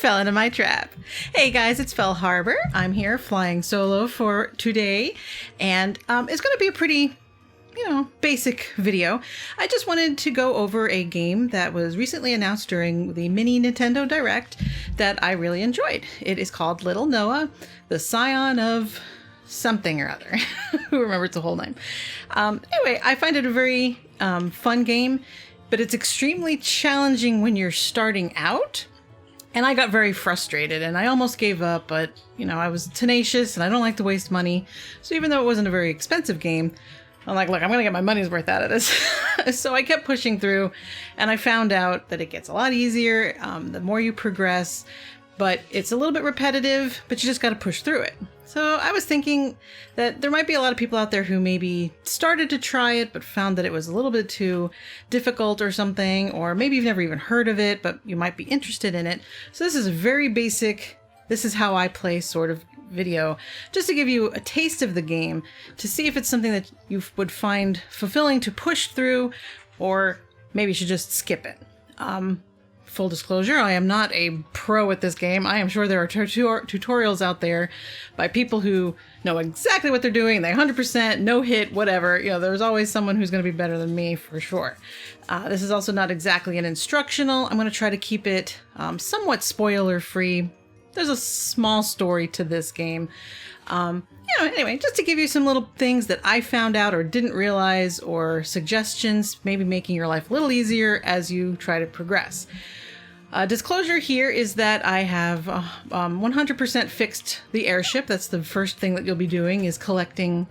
fell into my trap. Hey guys, it's Fell Harbor. I'm here flying solo for today, and it's going to be a pretty, basic video. I just wanted to go over a game that was recently announced during the mini Nintendo Direct that I really enjoyed. It is called Little Noah, the Scion of something or other. Who remembers the whole name? Anyway, I find it a very fun game, but it's extremely challenging when you're starting out. And I got very frustrated and I almost gave up, but I was tenacious and I don't like to waste money. So even though it wasn't a very expensive game, I'm like, look, I'm going to get my money's worth out of this. So I kept pushing through and I found out that it gets a lot easier the more you progress, but it's a little bit repetitive, but you just got to push through it. So I was thinking that there might be a lot of people out there who maybe started to try it, but found that it was a little bit too difficult or something, or maybe you've never even heard of it, but you might be interested in it. So this is a very basic, this is how I play sort of video, just to give you a taste of the game, to see if it's something that you would find fulfilling to push through, or maybe you should just skip it. Full disclosure, I am not a pro at this game. I am sure there are tutorials out there by people who know exactly what they're doing. They 100%, no hit, whatever. There's always someone who's going to be better than me for sure. This is also not exactly an instructional. I'm going to try to keep it somewhat spoiler free. There's a small story to this game. Anyway, just to give you some little things that I found out or didn't realize, or suggestions, maybe making your life a little easier as you try to progress. Disclosure here is that I have 100% fixed the airship. That's the first thing that you'll be doing, is collecting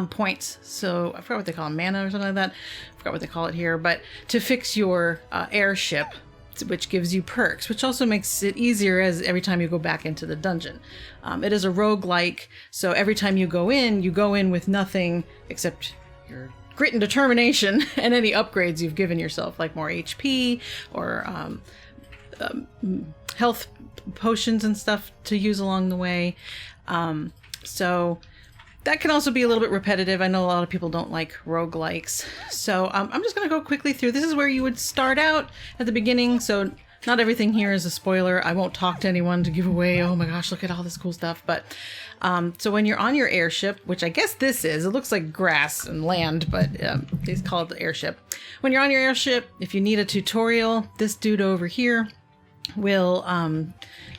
points. So I forgot what they call them, mana or something like that. I forgot what they call it here. But to fix your airship, which gives you perks, which also makes it easier as every time you go back into the dungeon. It is a roguelike, so every time you go in with nothing except your grit and determination and any upgrades you've given yourself, like more HP or health potions and stuff to use along the way. So that can also be a little bit repetitive. I know a lot of people don't like roguelikes. So I'm just going to go quickly through. This is where you would start out at the beginning. So not everything here is a spoiler. I won't talk to anyone to give away, oh my gosh, look at all this cool stuff. But so when you're on your airship, which I guess this is, it looks like grass and land, but they call it the airship. When you're on your airship, if you need a tutorial, this dude over here will,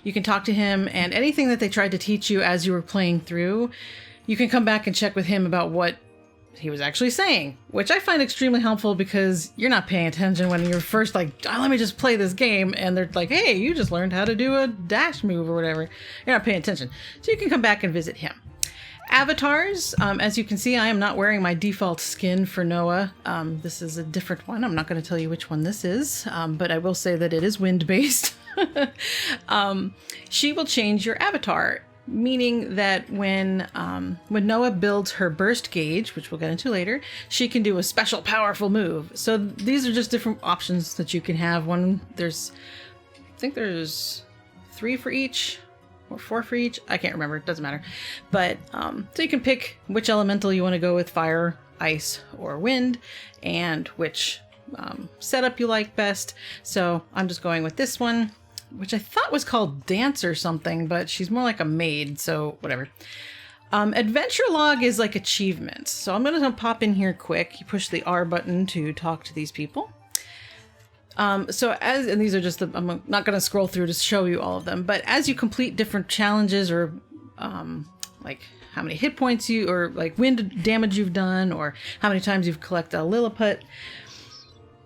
you can talk to him, and anything that they tried to teach you as you were playing through, you can come back and check with him about what he was actually saying, which I find extremely helpful because you're not paying attention when you're first like, oh, let me just play this game. And they're like, hey, you just learned how to do a dash move or whatever. You're not paying attention. So you can come back and visit him. Avatars, as you can see, I am not wearing my default skin for Noah. This is a different one. I'm not going to tell you which one this is, but I will say that it is wind-based. She will change your avatar, meaning that when Noah builds her burst gauge, which we'll get into later, she can do a special powerful move. So these are just different options that you can have. I think there's 3 for each, or 4 for each. I can't remember. It doesn't matter. But so you can pick which elemental you want to go with, fire, ice, or wind, and which setup you like best. So I'm just going with this one, which I thought was called Dance or something, but she's more like a maid, so whatever. Adventure log is like achievements. So I'm going to pop in here quick. You push the R button to talk to these people. And these are just I'm not going to scroll through to show you all of them, but as you complete different challenges, or like how many hit points or like wind damage you've done, or how many times you've collected a Lilliput,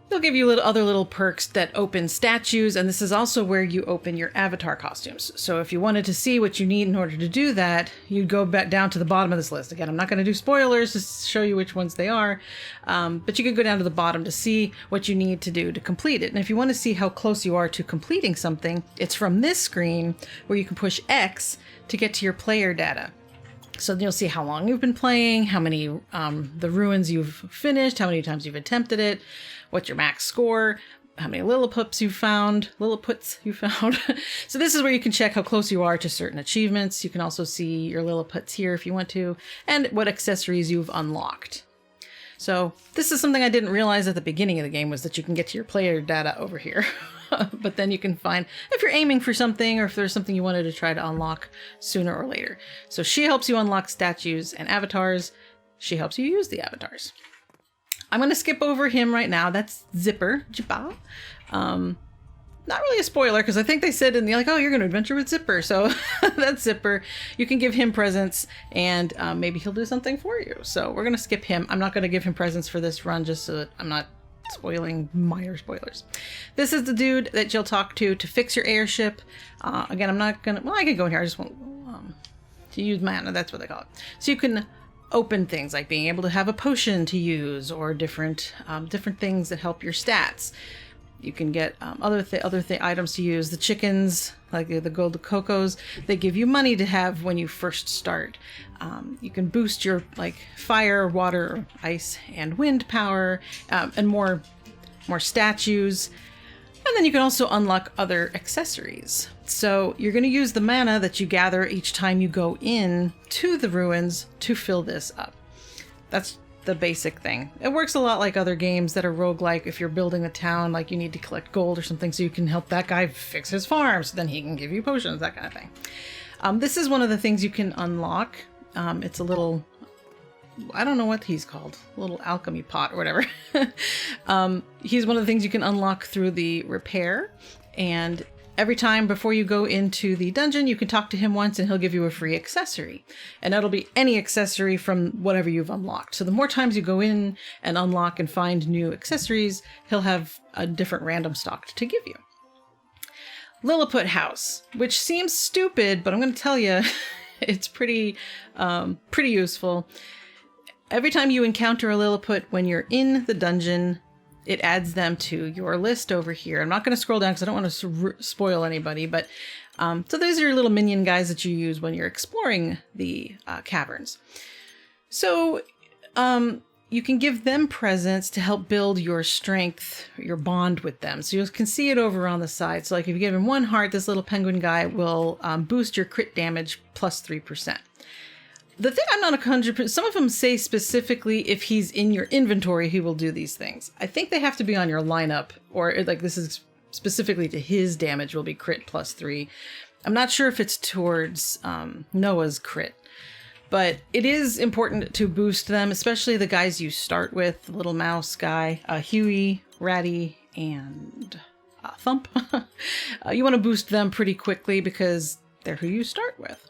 they'll give you other little perks that open statues, and this is also where you open your avatar costumes. So if you wanted to see what you need in order to do that, you'd go back down to the bottom of this list. Again, I'm not going to do spoilers to show you which ones they are, but you could go down to the bottom to see what you need to do to complete it. And if you want to see how close you are to completing something, it's from this screen where you can push X to get to your player data. So you'll see how long you've been playing, how many the ruins you've finished, how many times you've attempted it, what's your max score, how many Lilliputs you found. So this is where you can check how close you are to certain achievements. You can also see your Lilliputs here if you want to, and what accessories you've unlocked. So this is something I didn't realize at the beginning of the game, was that you can get to your player data over here. but then you can find if you're aiming for something or if there's something you wanted to try to unlock sooner or later. So she helps you unlock statues and avatars. She helps you use the avatars. I'm going to skip over him right now. That's Zipper. Jibba. Not really a spoiler because I think they said in the like, oh, you're going to adventure with Zipper. So that's Zipper. You can give him presents and maybe he'll do something for you. So we're going to skip him. I'm not going to give him presents for this run just so that I'm not spoiling minor spoilers. This is the dude that you'll talk to fix your airship. Again, I'm not going to, well, I can go in here. I just want to use mana. That's what they call it. So you can open things like being able to have a potion to use or different things that help your stats. You can get other items to use. The chickens, like the gold cocos, they give you money to have when you first start. You can boost your like fire, water, ice, and wind power, and more statues. And then you can also unlock other accessories. So you're going to use the mana that you gather each time you go in to the ruins to fill this up. That's the basic thing. It works a lot like other games that are roguelike. If you're building a town, like you need to collect gold or something so you can help that guy fix his farm, so then he can give you potions, that kind of thing. This is one of the things you can unlock. It's a little, I don't know what he's called, a little alchemy pot or whatever. He's one of the things you can unlock through the repair, and every time before you go into the dungeon, you can talk to him once and he'll give you a free accessory. And that'll be any accessory from whatever you've unlocked. So the more times you go in and unlock and find new accessories, he'll have a different random stock to give you. Lilliput House, which seems stupid, but I'm going to tell you, it's pretty useful. Every time you encounter a Lilliput when you're in the dungeon, it adds them to your list over here. I'm not going to scroll down because I don't want to spoil anybody, but so those are your little minion guys that you use when you're exploring the caverns. So you can give them presents to help build your strength, your bond with them. So you can see it over on the side. So like if you give him 1 heart, this little penguin guy will boost your crit damage plus 3%. The thing I'm not 100%, some of them say specifically if he's in your inventory, he will do these things. I think they have to be on your lineup, or like this is specifically to his damage will be crit plus 3. I'm not sure if it's towards Noah's crit, but it is important to boost them, especially the guys you start with, the little mouse guy, Huey, Ratty, and Thump. You want to boost them pretty quickly because they're who you start with.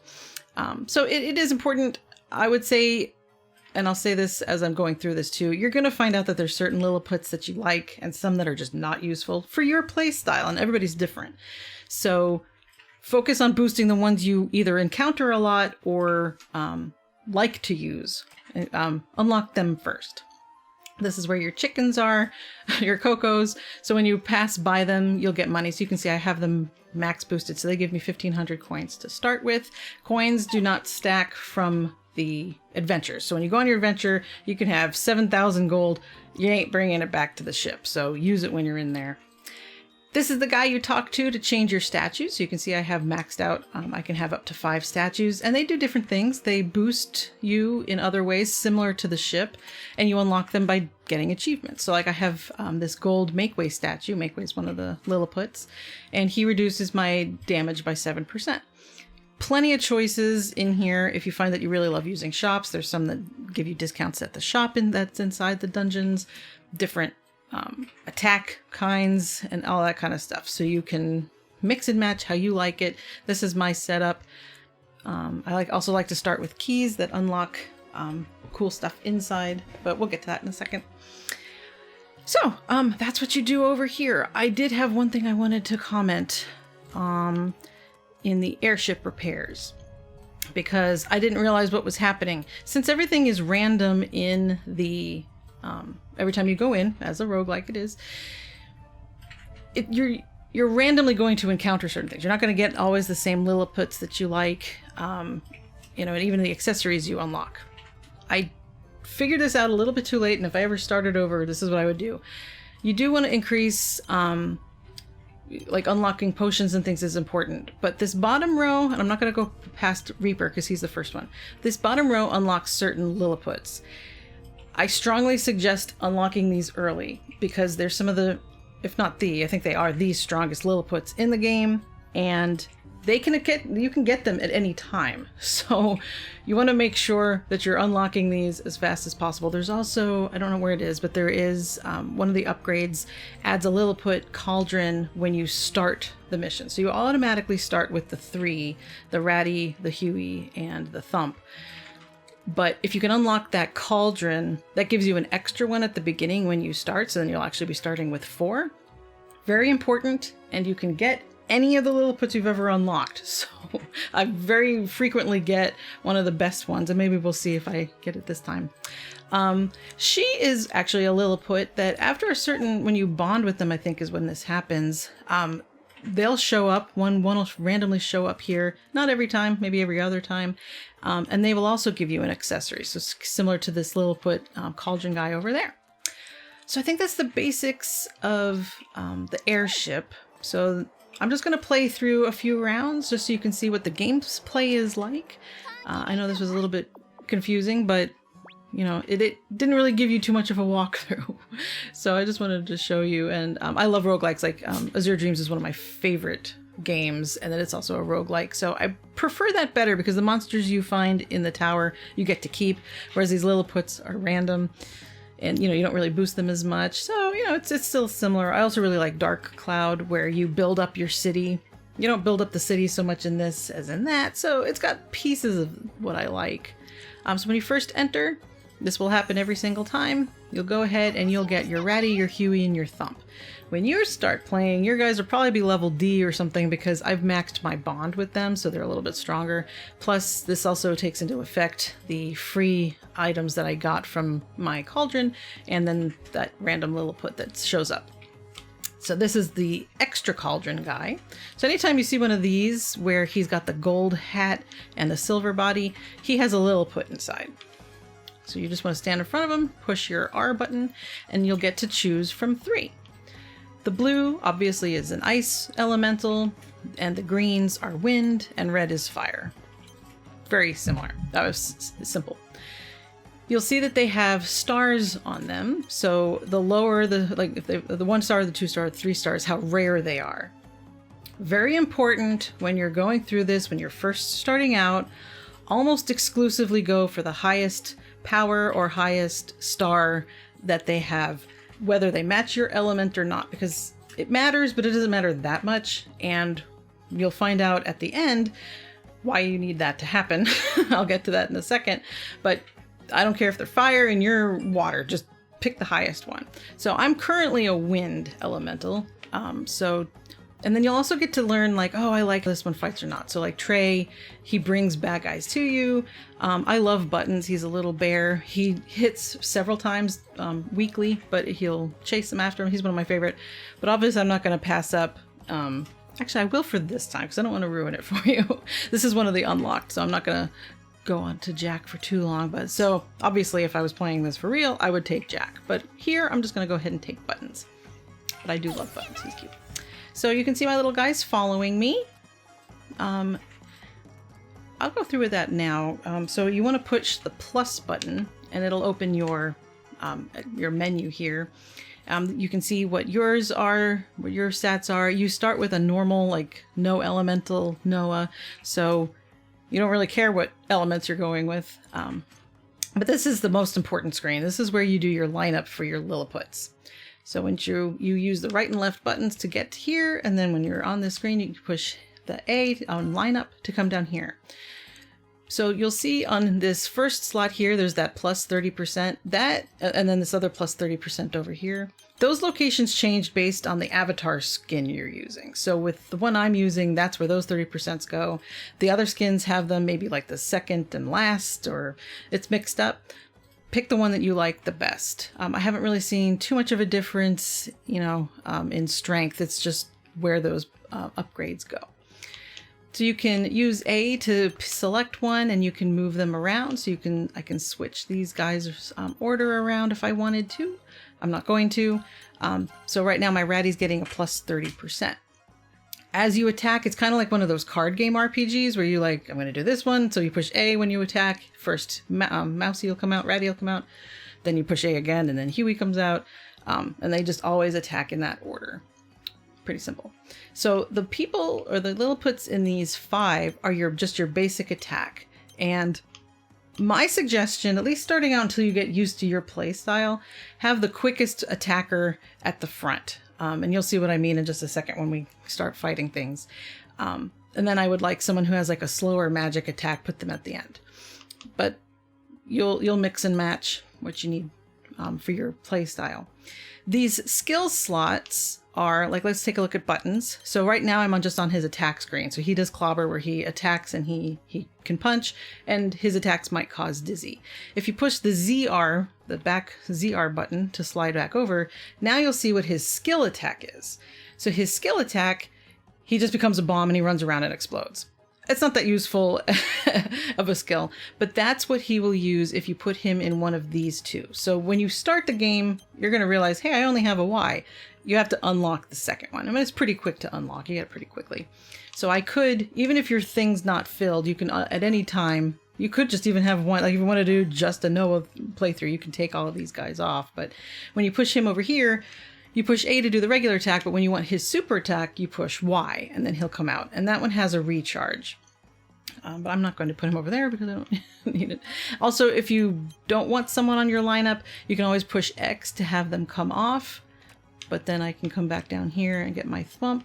So it is important, I would say, and I'll say this as I'm going through this too, you're going to find out that there's certain Lilliputs that you like and some that are just not useful for your play style, and everybody's different. So focus on boosting the ones you either encounter a lot or like to use. Unlock them first. This is where your chickens are, your cocos. So when you pass by them, you'll get money. So you can see I have them max boosted. So they give me 1,500 coins to start with. Coins do not stack from the adventures. So when you go on your adventure, you can have 7,000 gold. You ain't bringing it back to the ship. So use it when you're in there. This is the guy you talk to change your statues. So you can see I have maxed out. I can have up to 5 statues, and they do different things. They boost you in other ways similar to the ship, and you unlock them by getting achievements. So like I have this gold Makeway statue. Makeway is one of the Lilliputs, and he reduces my damage by 7%. Plenty of choices in here. If you find that you really love using shops, there's some that give you discounts at the shop that's inside the dungeons, different attack kinds and all that kind of stuff. So you can mix and match how you like it. This is my setup. I also like to start with keys that unlock cool stuff inside, but we'll get to that in a second. So that's what you do over here. I did have one thing I wanted to comment in the airship repairs, because I didn't realize what was happening. Since everything is random in the every time you go in, as a roguelike it is, you're randomly going to encounter certain things. You're not going to get always the same Lilliputs that you like, and even the accessories you unlock. I figured this out a little bit too late, and if I ever started over, this is what I would do. You do want to increase, like unlocking potions and things is important, but this bottom row, and I'm not going to go past Reaper because he's the first one. This bottom row unlocks certain Lilliputs. I strongly suggest unlocking these early because there's some of the if not the, I think they are the strongest Lilliputians in the game, and you can get them at any time. So you want to make sure that you're unlocking these as fast as possible. There's also, I don't know where it is, but there is one of the upgrades adds a Lilliput cauldron when you start the mission. So you automatically start with the 3, the Ratty, the Huey, and the Thump. But if you can unlock that cauldron, that gives you an extra one at the beginning when you start. So then you'll actually be starting with 4. Very important. And you can get any of the Lilliputians you've ever unlocked. So I very frequently get one of the best ones, and maybe we'll see if I get it this time. She is actually a Lilliput that after a certain, when you bond with them, I think is when this happens, they'll show up. One will randomly show up here, not every time, maybe every other time. And they will also give you an accessory. So similar to this Lilliput cauldron guy over there. So I think that's the basics of the airship. So I'm just going to play through a few rounds just so you can see what the gameplay is like. I know this was a little bit confusing, but you know, it didn't really give you too much of a walkthrough. So I just wanted to show you. And I love roguelikes. Like Azure Dreams is one of my favorite games, and then it's also a roguelike. So I prefer that better because the monsters you find in the tower you get to keep, whereas these Lilliputians are random. And, you know, you don't really boost them as much. So, you know, it's still similar. I also really like Dark Cloud, where you build up your city. You don't build up the city so much in this as in that. So it's got pieces of what I like. So when you first enter, this will happen every single time. You'll go ahead and you'll get your Ratty, your Huey, and your Thump. When you start playing, your guys will probably be level D or something because I've maxed my bond with them, so they're a little bit stronger. Plus, this also takes into effect the free items that I got from my cauldron, and then that random Lilliput that shows up. So this is the extra cauldron guy. So anytime you see one of these where he's got the gold hat and the silver body, he has a Lilliput inside. So you just want to stand in front of him, push your R button, and you'll get to choose from 3. The blue obviously is an ice elemental, and the greens are wind, and red is fire. Very similar. That was simple. You'll see that they have stars on them. So the lower the, like if they, the 1 star, the 2 star, 3 stars, how rare they are. Very important when you're going through this, when you're first starting out, almost exclusively go for the highest power or highest star that they have, whether they match your element or not, because it matters, but it doesn't matter that much. And you'll find out at the end why you need that to happen. I'll get to that in a second, but I don't care if they're fire and you're water, just pick the highest one. So I'm currently a wind elemental. And then you'll also get to learn like, oh, I like this one fights or not. So like Trey, he brings bad guys to you. I love Buttons. He's a little bear. He hits several times weekly, but he'll chase them after him. He's one of my favorite. But obviously I'm not going to pass up. Actually, I will for this time because I don't want to ruin it for you. This is one of the unlocked, so I'm not going to go on to Jack for too long. But so obviously if I was playing this for real, I would take Jack. But here I'm just going to go ahead and take Buttons. But I do love Buttons. He's cute. So you can see my little guys following me. I'll go through with that now. So you want to push the plus button and it'll open your menu here. You can see what yours are, what your stats are. You start with a normal, like no elemental Noah. So you don't really care what elements you're going with. But this is the most important screen. This is where you do your lineup for your Lilliputians. So once you use the right and left buttons to get here, and then when you're on the screen, you can push the A on lineup to come down here. So you'll see on this first slot here, there's that plus 30%, and then this other plus 30% over here. Those locations change based on the avatar skin you're using. So with the one I'm using, that's where those 30% go. The other skins have them maybe like the second and last, or it's mixed up. Pick the one that you like the best. I haven't really seen too much of a difference, in strength. It's just where those upgrades go. So you can use A to select one, and you can move them around. So I can switch these guys' order around if I wanted to. I'm not going to. So right now my Ratty's getting a plus 30%. As you attack, it's kind of like one of those card game RPGs where you like, I'm going to do this one. So you push A when you attack. First, Mousy will come out, Ratty will come out. Then you push A again, and then Huey comes out. And they just always attack in that order. Pretty simple. So the people or the Lilliputians in these 5 are just your basic attack. And my suggestion, at least starting out until you get used to your play style, have the quickest attacker at the front. And you'll see what I mean in just a second when we start fighting things. And then I would like someone who has like a slower magic attack, put them at the end. But you'll mix and match what you need for your play style. These skill slots are like, let's take a look at buttons. So right now I'm just on his attack screen. So he does clobber, where he attacks and he can punch, and his attacks might cause dizzy. If you push the ZR, the back ZR button to slide back over, now you'll see what his skill attack is. So his skill attack, he just becomes a bomb and he runs around and explodes. It's not that useful of a skill, but that's what he will use if you put him in one of these 2. So when you start the game, you're going to realize, hey, I only have a Y. You have to unlock the second one. I mean, it's pretty quick to unlock. You get it pretty quickly. So I could, even if your thing's not filled, you can, at any time, you could just even have one, like if you want to do just a Noah playthrough, you can take all of these guys off. But when you push him over here, you push A to do the regular attack, but when you want his super attack, you push Y, and then he'll come out. And that one has a recharge. But I'm not going to put him over there because I don't need it. Also, if you don't want someone on your lineup, you can always push X to have them come off. But then I can come back down here and get my thwump,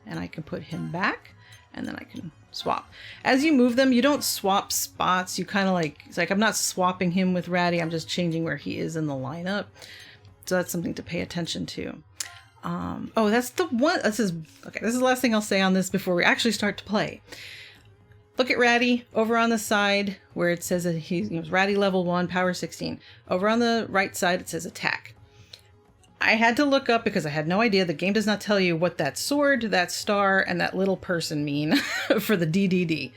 and I can put him back, and then I can swap. As you move them, you don't swap spots. You kind of like, it's like I'm not swapping him with Ratty. I'm just changing where he is in the lineup. So that's something to pay attention to. Oh, that's the one. This is the last thing I'll say on this before we actually start to play. Look at Ratty over on the side where it says that he's Ratty level 1, power 16. Over on the right side, it says attack. I had to look up because I had no idea. The game does not tell you what that sword, that star, and that little person mean for the DDD.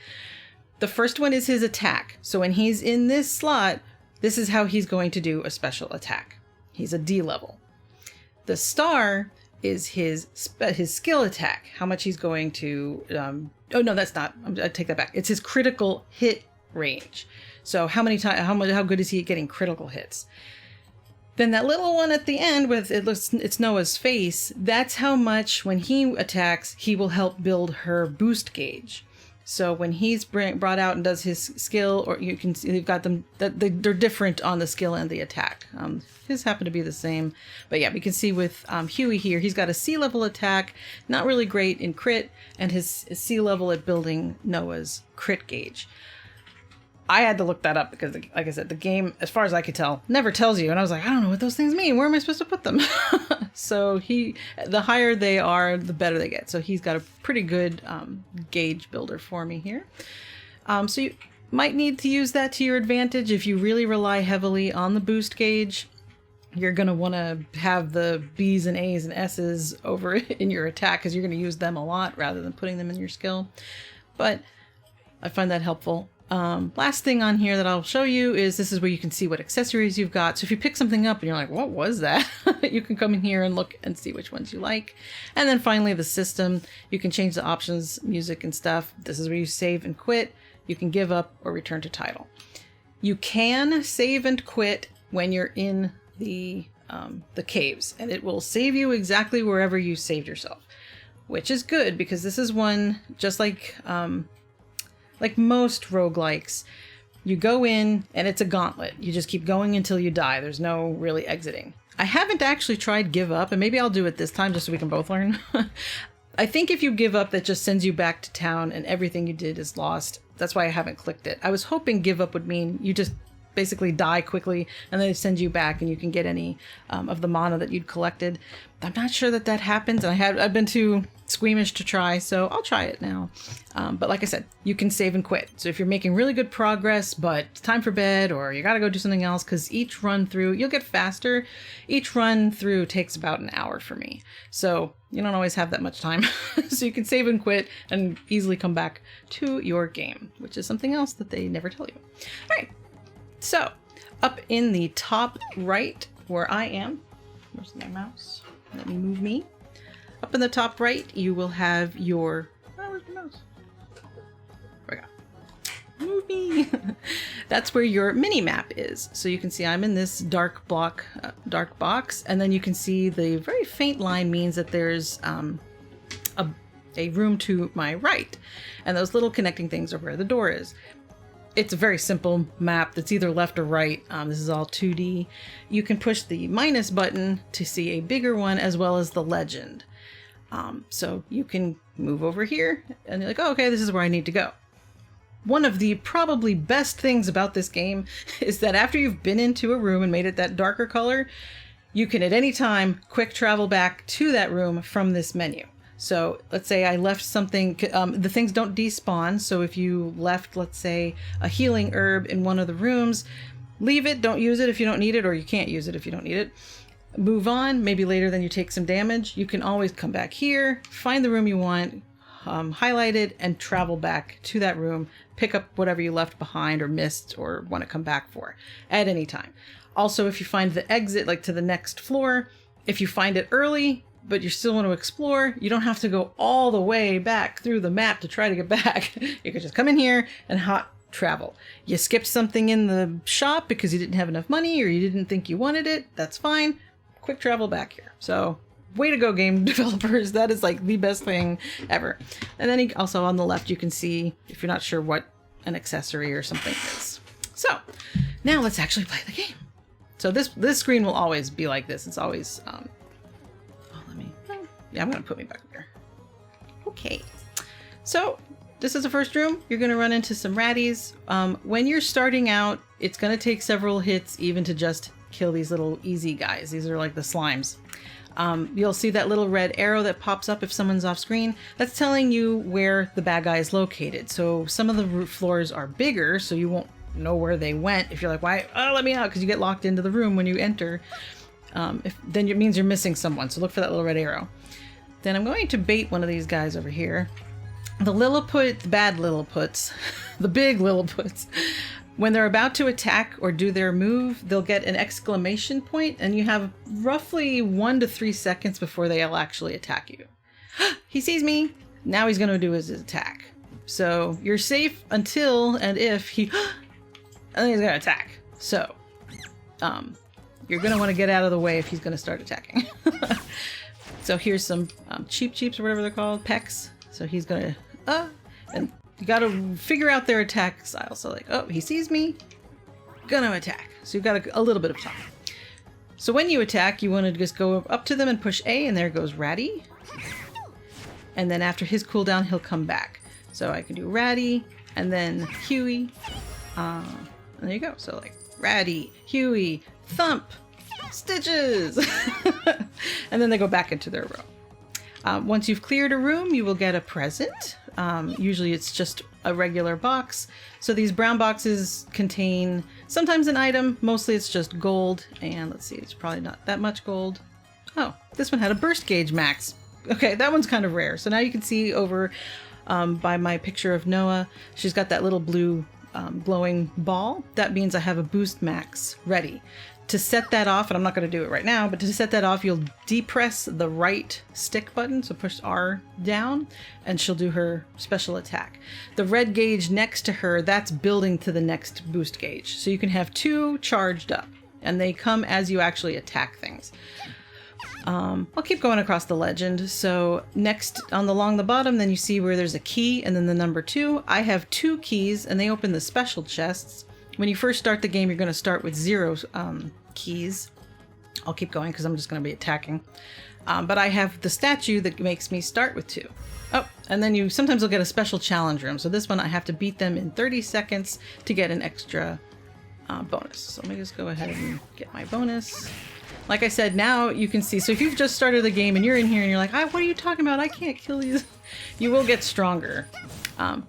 The first one is his attack. So when he's in this slot, this is how he's going to do a special attack. He's a D level. The star is his skill attack. How much he's going to... oh, no, that's not. I take that back. It's his critical hit range. So how good is he at getting critical hits? Then that little one at the end with it's Noah's face, that's how much when he attacks, he will help build her boost gauge. So when he's brought out and does his skill, or you can see they've got them, they're different on the skill and the attack. His happen to be the same. But yeah, we can see with Huey here, he's got a C level attack, not really great in crit, and his C level at building Noah's crit gauge. I had to look that up because, like I said, the game, as far as I could tell, never tells you. And I was like, I don't know what those things mean. Where am I supposed to put them? So the higher they are, the better they get. So he's got a pretty good gauge builder for me here. So you might need to use that to your advantage. If you really rely heavily on the boost gauge, you're going to want to have the B's and A's and S's over in your attack because you're going to use them a lot rather than putting them in your skill. But I find that helpful. Last thing on here that I'll show you is this is where you can see what accessories you've got. So if you pick something up and you're like, what was that? You can come in here and look and see which ones you like. And then finally the system, you can change the options, music and stuff. This is where you save and quit. You can give up or return to title. You can save and quit when you're in the caves, and it will save you exactly wherever you saved yourself, which is good because this is one just like most roguelikes, you go in and it's a gauntlet. You just keep going until you die. There's no really exiting. I haven't actually tried give up, and maybe I'll do it this time just so we can both learn. I think if you give up, that just sends you back to town and everything you did is lost. That's why I haven't clicked it. I was hoping give up would mean you just basically die quickly and then they send you back and you can get any of the mana that you'd collected. I'm not sure that happens, and I've been too squeamish to try, so I'll try it now. But like I said, you can save and quit. So if you're making really good progress, but it's time for bed or you got to go do something else, because each run through, you'll get faster. Each run through takes about an hour for me. So you don't always have that much time. So you can save and quit and easily come back to your game, which is something else that they never tell you. All right. So up in the top right where I am, where's my mouse? Let me move me. Up in the top right, you will have your... Oh, where's my mouse? There we go. Move me. That's where your mini map is. So you can see I'm in this dark box, and then you can see the very faint line means that there's a room to my right, and those little connecting things are where the door is. It's a very simple map that's either left or right. This is all 2D. You can push the minus button to see a bigger one, as well as the legend. So you can move over here and you're like, oh, okay, this is where I need to go. One of the probably best things about this game is that after you've been into a room and made it that darker color, you can at any time quick travel back to that room from this menu. So let's say I left something, the things don't despawn. So if you left, let's say, a healing herb in one of the rooms, leave it, don't use it if you don't need it, or you can't use it if you don't need it. Move on, maybe later then you take some damage. You can always come back here, find the room you want, highlight it, and travel back to that room, pick up whatever you left behind or missed or want to come back for at any time. Also, if you find the exit, like to the next floor, if you find it early, but you still want to explore, you don't have to go all the way back through the map to try to get back. You could just come in here and hot travel. You skipped something in the shop because you didn't have enough money or you didn't think you wanted it. That's fine. Quick travel back here. So way to go, game developers. That is like the best thing ever. And then also on the left, you can see if you're not sure what an accessory or something is. So now let's actually play the game. So this screen will always be like this. It's always, yeah, I'm going to put me back there. Okay. So this is the first room. You're going to run into some ratties. When you're starting out, it's going to take several hits even to just kill these little easy guys. These are like the slimes. You'll see that little red arrow that pops up if someone's off screen. That's telling you where the bad guy is located. So some of the roof floors are bigger, so you won't know where they went. If you're like, why? Oh, let me out, because you get locked into the room when you enter. Then it means you're missing someone. So look for that little red arrow. Then I'm going to bait one of these guys over here. The Lilliput, the bad Lilliputs, the big Lilliputs, when they're about to attack or do their move, they'll get an exclamation point, and you have roughly 1 to 3 seconds before they'll actually attack you. He sees me. Now he's going to do his attack. So you're safe until and if he... and then he's going to attack. So you're going to want to get out of the way if he's going to start attacking. So here's some cheeps or whatever they're called, pecks. So he's gonna, and you gotta figure out their attack style. So like, oh, he sees me, gonna attack. So you've got a little bit of time. So when you attack, you want to just go up to them and push A, and there goes Ratty. And then after his cooldown, he'll come back. So I can do Ratty, and then Huey. And there you go. So like, Ratty, Huey, Thump, Stitches! And then they go back into their row. Once you've cleared a room, you will get a present. Usually it's just a regular box. So these brown boxes contain sometimes an item. Mostly it's just gold. And let's see, it's probably not that much gold. Oh, this one had a burst gauge max. Okay, that one's kind of rare. So now you can see over by my picture of Noah, she's got that little blue glowing ball. That means I have a boost max ready. To set that off, and I'm not going to do it right now, but to set that off, you'll depress the right stick button, so push R down, and she'll do her special attack. The red gauge next to her, that's building to the next boost gauge. So you can have 2 charged up, and they come as you actually attack things. I'll keep going across the legend. So next, along the bottom, then you see where there's a key, and then the number 2. I have 2 keys, and they open the special chests. When you first start the game, you're going to start with 0 keys. I'll keep going because I'm just going to be attacking. But I have the statue that makes me start with 2. Oh, and then sometimes you'll get a special challenge room. So this one I have to beat them in 30 seconds to get an extra bonus. So let me just go ahead and get my bonus. Like I said, now you can see. So if you've just started the game and you're in here and you're like, what are you talking about? I can't kill these. You will get stronger.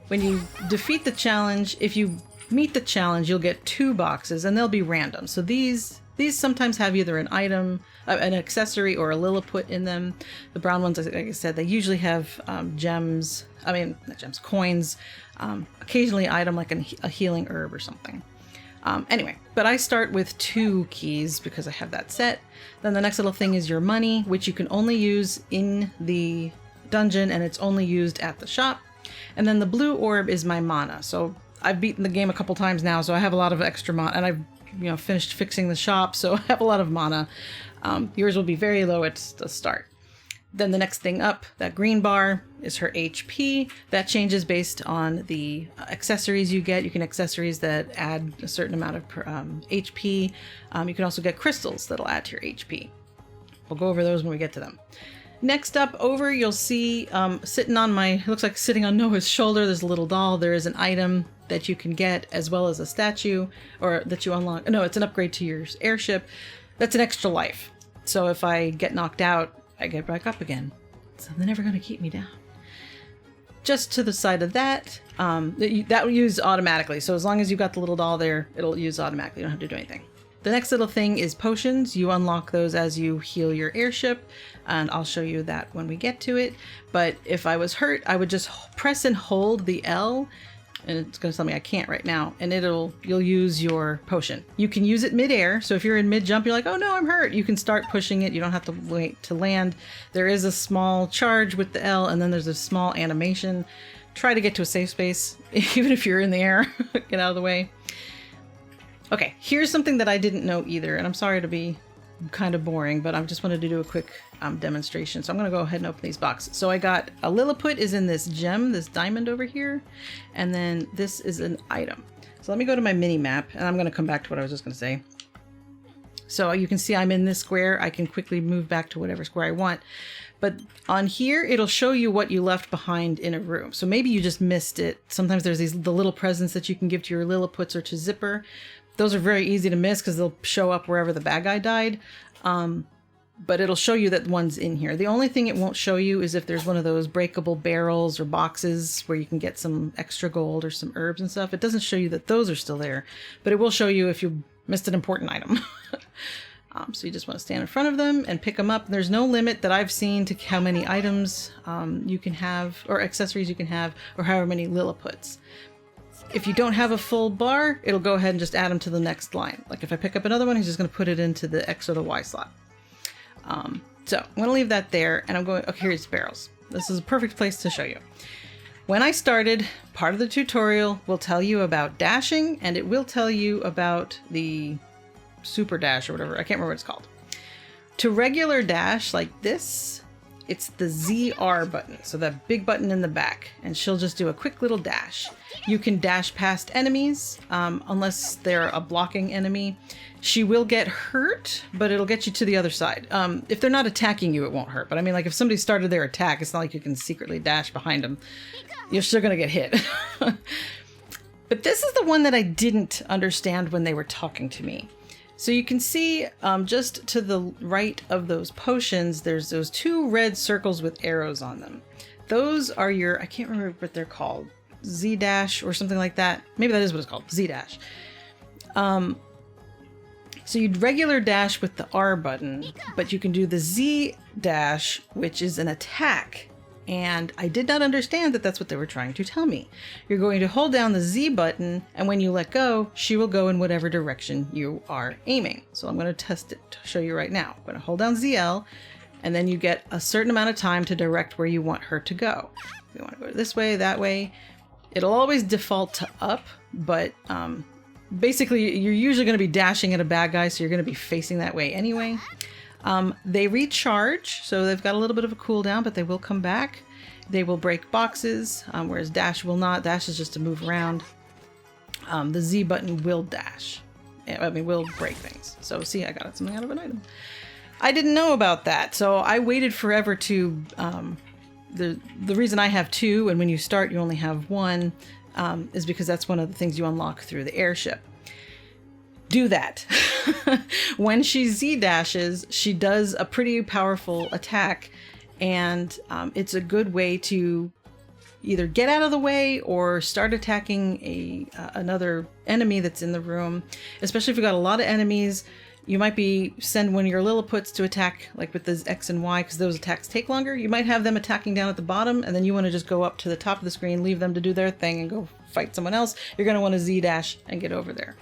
When you defeat the challenge, if you meet the challenge, you'll get 2 boxes and they'll be random. So these sometimes have either an item, an accessory, or a Lilliput in them. The brown ones, like I said, they usually have gems. I mean, not gems, coins. Occasionally an item like a healing herb or something. Anyway, but I start with 2 keys because I have that set. Then the next little thing is your money, which you can only use in the dungeon and it's only used at the shop. And then the blue orb is my mana. So I've beaten the game a couple times now, so I have a lot of extra mana, and I've finished fixing the shop, so I have a lot of mana. Yours will be very low at the start. Then the next thing up, that green bar, is her HP. That changes based on the accessories you get. You can accessories that add a certain amount of HP. You can also get crystals that'll add to your HP. We'll go over those when we get to them. Next up over, you'll see sitting on looks like sitting on Noah's shoulder, there's a little doll. There is an item that you can get, as well as a statue, or that you unlock. No, it's an upgrade to your airship. That's an extra life. So if I get knocked out, I get back up again. So they're never going to keep me down. Just to the side of that, that will use automatically. So as long as you got the little doll there, it'll use automatically. You don't have to do anything. The next little thing is potions. You unlock those as you heal your airship, and I'll show you that when we get to it. But if I was hurt, I would just press and hold the L, and it's going to tell me I can't right now, and you'll use your potion. You can use it mid-air, so if you're in mid-jump, you're like, oh no, I'm hurt. You can start pushing it. You don't have to wait to land. There is a small charge with the L, and then there's a small animation. Try to get to a safe space, even if you're in the air. Get out of the way. Okay, here's something that I didn't know either, and I'm sorry to be kind of boring, but I just wanted to do a quick demonstration. So I'm going to go ahead and open these boxes. So I got a Lilliput is in this gem, this diamond over here, and then this is an item. So let me go to my mini map, and I'm going to come back to what I was just going to say. So you can see I'm in this square. I can quickly move back to whatever square I want. But on here, it'll show you what you left behind in a room. So maybe you just missed it. Sometimes there's the little presents that you can give to your Lilliputs or to Zipper. Those are very easy to miss because they'll show up wherever the bad guy died. But it'll show you that one's in here. The only thing it won't show you is if there's one of those breakable barrels or boxes where you can get some extra gold or some herbs and stuff. It doesn't show you that those are still there, but it will show you if you missed an important item. So you just want to stand in front of them and pick them up. There's no limit that I've seen to how many items you can have, or accessories you can have, or however many Lilliputs. If you don't have a full bar, it'll go ahead and just add them to the next line. Like if I pick up another one, he's just going to put it into the X or the Y slot. So I'm going to leave that there, and I'm going, okay, here's barrels. This is a perfect place to show you. When I started, part of the tutorial will tell you about dashing, and it will tell you about the super dash or whatever. I can't remember what it's called. To regular dash like this, it's the ZR button. So that big button in the back, and she'll just do a quick little dash. You can dash past enemies, unless they're a blocking enemy. She will get hurt, but it'll get you to the other side. If they're not attacking you, it won't hurt. But I mean, like if somebody started their attack, it's not like you can secretly dash behind them. You're still gonna get hit. But this is the one that I didn't understand when they were talking to me. So you can see just to the right of those potions, there's those two red circles with arrows on them. Those are your, I can't remember what they're called, Z-dash or something like that. Maybe that is what it's called, Z-dash. So you'd regular dash with the R button, but you can do the Z-dash, which is an attack. And I did not understand that that's what they were trying to tell me. You're going to hold down the Z button, and when you let go, she will go in whatever direction you are aiming. So I'm going to test it to show you right now. I'm going to hold down ZL, and then you get a certain amount of time to direct where you want her to go. If you want to go this way, that way. It'll always default to up, but basically you're usually going to be dashing at a bad guy, so you're going to be facing that way anyway. They recharge, so they've got a little bit of a cooldown, but they will come back. They will break boxes, whereas dash will not. Dash is just to move around. The Z button will dash. I mean, will break things. So see, I got something out of an item. I didn't know about that, so I waited forever to... The reason I have two, and when you start you only have one, is because that's one of the things you unlock through the airship. Do that. When she Z-dashes, she does a pretty powerful attack, and it's a good way to either get out of the way or start attacking another enemy that's in the room. Especially if you've got a lot of enemies, you might send one of your Lilliputs to attack, like with the X and Y, because those attacks take longer. You might have them attacking down at the bottom, and then you want to just go up to the top of the screen, leave them to do their thing, and go fight someone else. You're going to want to Z-dash and get over there.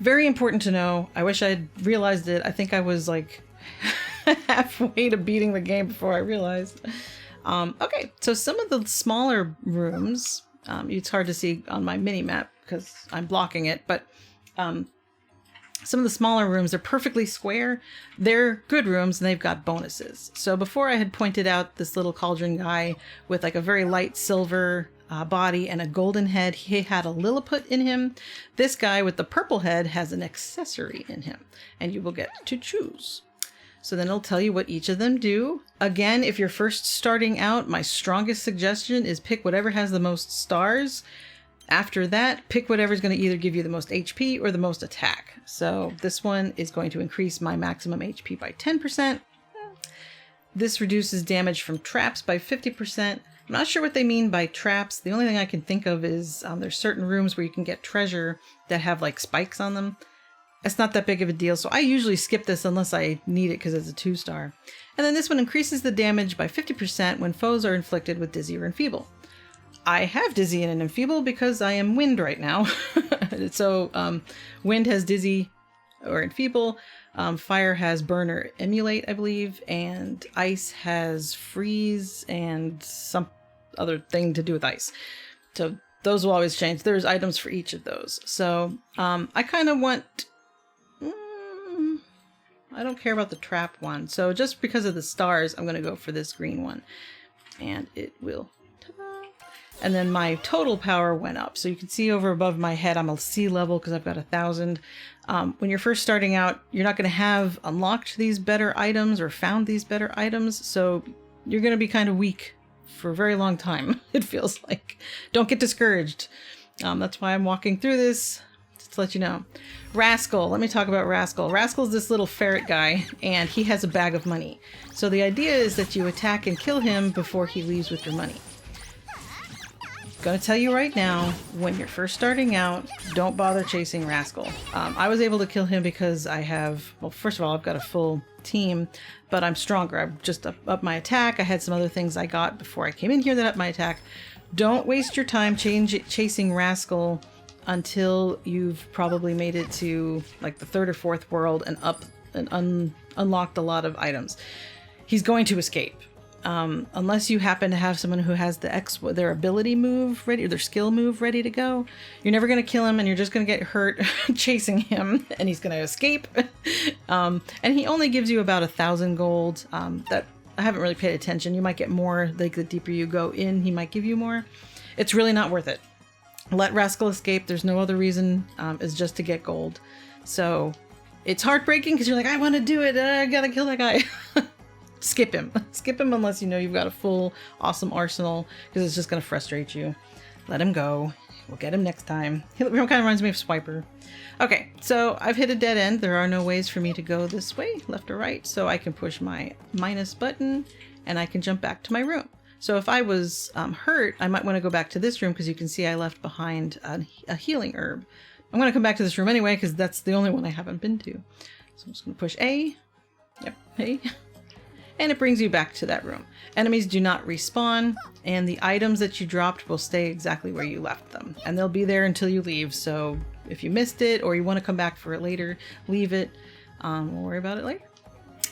Very important to know. I wish I'd realized it. I think I was like halfway to beating the game before I realized. Okay, so some of the smaller rooms, It's hard to see on my mini map because I'm blocking it, but some of the smaller rooms are perfectly square. They're good rooms and they've got bonuses. So before I had pointed out this little cauldron guy with like a very light silver body and a golden head. He had a Lilliput in him. This guy with the purple head has an accessory in him, and you will get to choose. So then it'll tell you what each of them do. Again, if you're first starting out, my strongest suggestion is pick whatever has the most stars. After that, pick whatever's going to either give you the most HP or the most attack. So this one is going to increase my maximum HP by 10%. This reduces damage from traps by 50%. I'm not sure what they mean by traps. The only thing I can think of is there's certain rooms where you can get treasure that have like spikes on them. It's not that big of a deal, so I usually skip this unless I need it because it's a 2-star. And then this one increases the damage by 50% when foes are inflicted with Dizzy or Enfeeble. I have Dizzy and Enfeeble because I am Wind right now. So Wind has Dizzy or Enfeeble, Fire has Burn or Emulate, I believe, and Ice has Freeze and some other thing to do with ice. So those will always change. There's items for each of those. So I kind of want... I don't care about the trap one. So just because of the stars, I'm going to go for this green one. And it will... Ta-da! And then my total power went up. So you can see over above my head, I'm a sea level because I've got 1,000. When you're first starting out, you're not going to have unlocked these better items or found these better items. So you're going to be kind of weak for a very long time, it feels like. Don't get discouraged. That's why I'm walking through this, just to let you know. Rascal, let me talk about Rascal. Rascal's this little ferret guy, and he has a bag of money. So the idea is that you attack and kill him before he leaves with your money. Gonna tell you right now, when you're first starting out, don't bother chasing Rascal. I was able to kill him because I have, well, first of all, I've got a full team, but I'm stronger. I've just up my attack. I had some other things I got before I came in here that upped my attack. Don't waste your time chasing Rascal until you've probably made it to like the 3rd or 4th world and unlocked a lot of items. He's going to escape. Unless you happen to have someone who has their ability move ready or their skill move ready to go, you're never going to kill him and you're just going to get hurt chasing him, and he's going to escape. And he only gives you about 1,000 gold. That I haven't really paid attention. You might get more, like the deeper you go in, he might give you more. It's really not worth it. Let Rascal escape. There's no other reason. It's just to get gold. So it's heartbreaking because you're like, I want to do it. I gotta kill that guy. Skip him. Skip him unless you know you've got a full awesome arsenal, because it's just going to frustrate you. Let him go. We'll get him next time. He kind of reminds me of Swiper. Okay, so I've hit a dead end. There are no ways for me to go this way, left or right, so I can push my minus button and I can jump back to my room. So if I was hurt, I might want to go back to this room because you can see I left behind a healing herb. I'm going to come back to this room anyway because that's the only one I haven't been to. So I'm just going to push A. Yep, A. And it brings you back to that room. Enemies do not respawn, and the items that you dropped will stay exactly where you left them. And they'll be there until you leave, so if you missed it or you want to come back for it later, leave it. We'll worry about it later.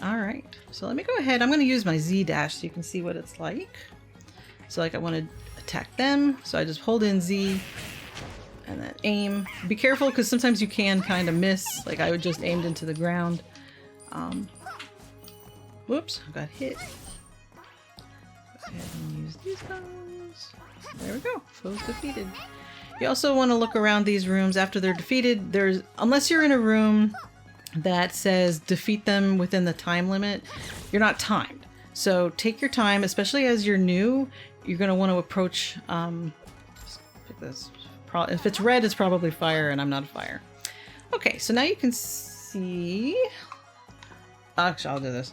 Alright, so let me go ahead. I'm going to use my Z dash so you can see what it's like. So like I want to attack them, so I just hold in Z and then aim. Be careful because sometimes you can kind of miss. Like I would just aimed into the ground. Whoops, I got hit. Go ahead and use these guys. There we go. Foes defeated. You also want to look around these rooms after they're defeated. Unless you're in a room that says defeat them within the time limit, you're not timed. So take your time, especially as you're new. You're going to want to approach. This. If it's red, it's probably fire, and I'm not a fire. Okay, so now you can see. Actually, I'll do this.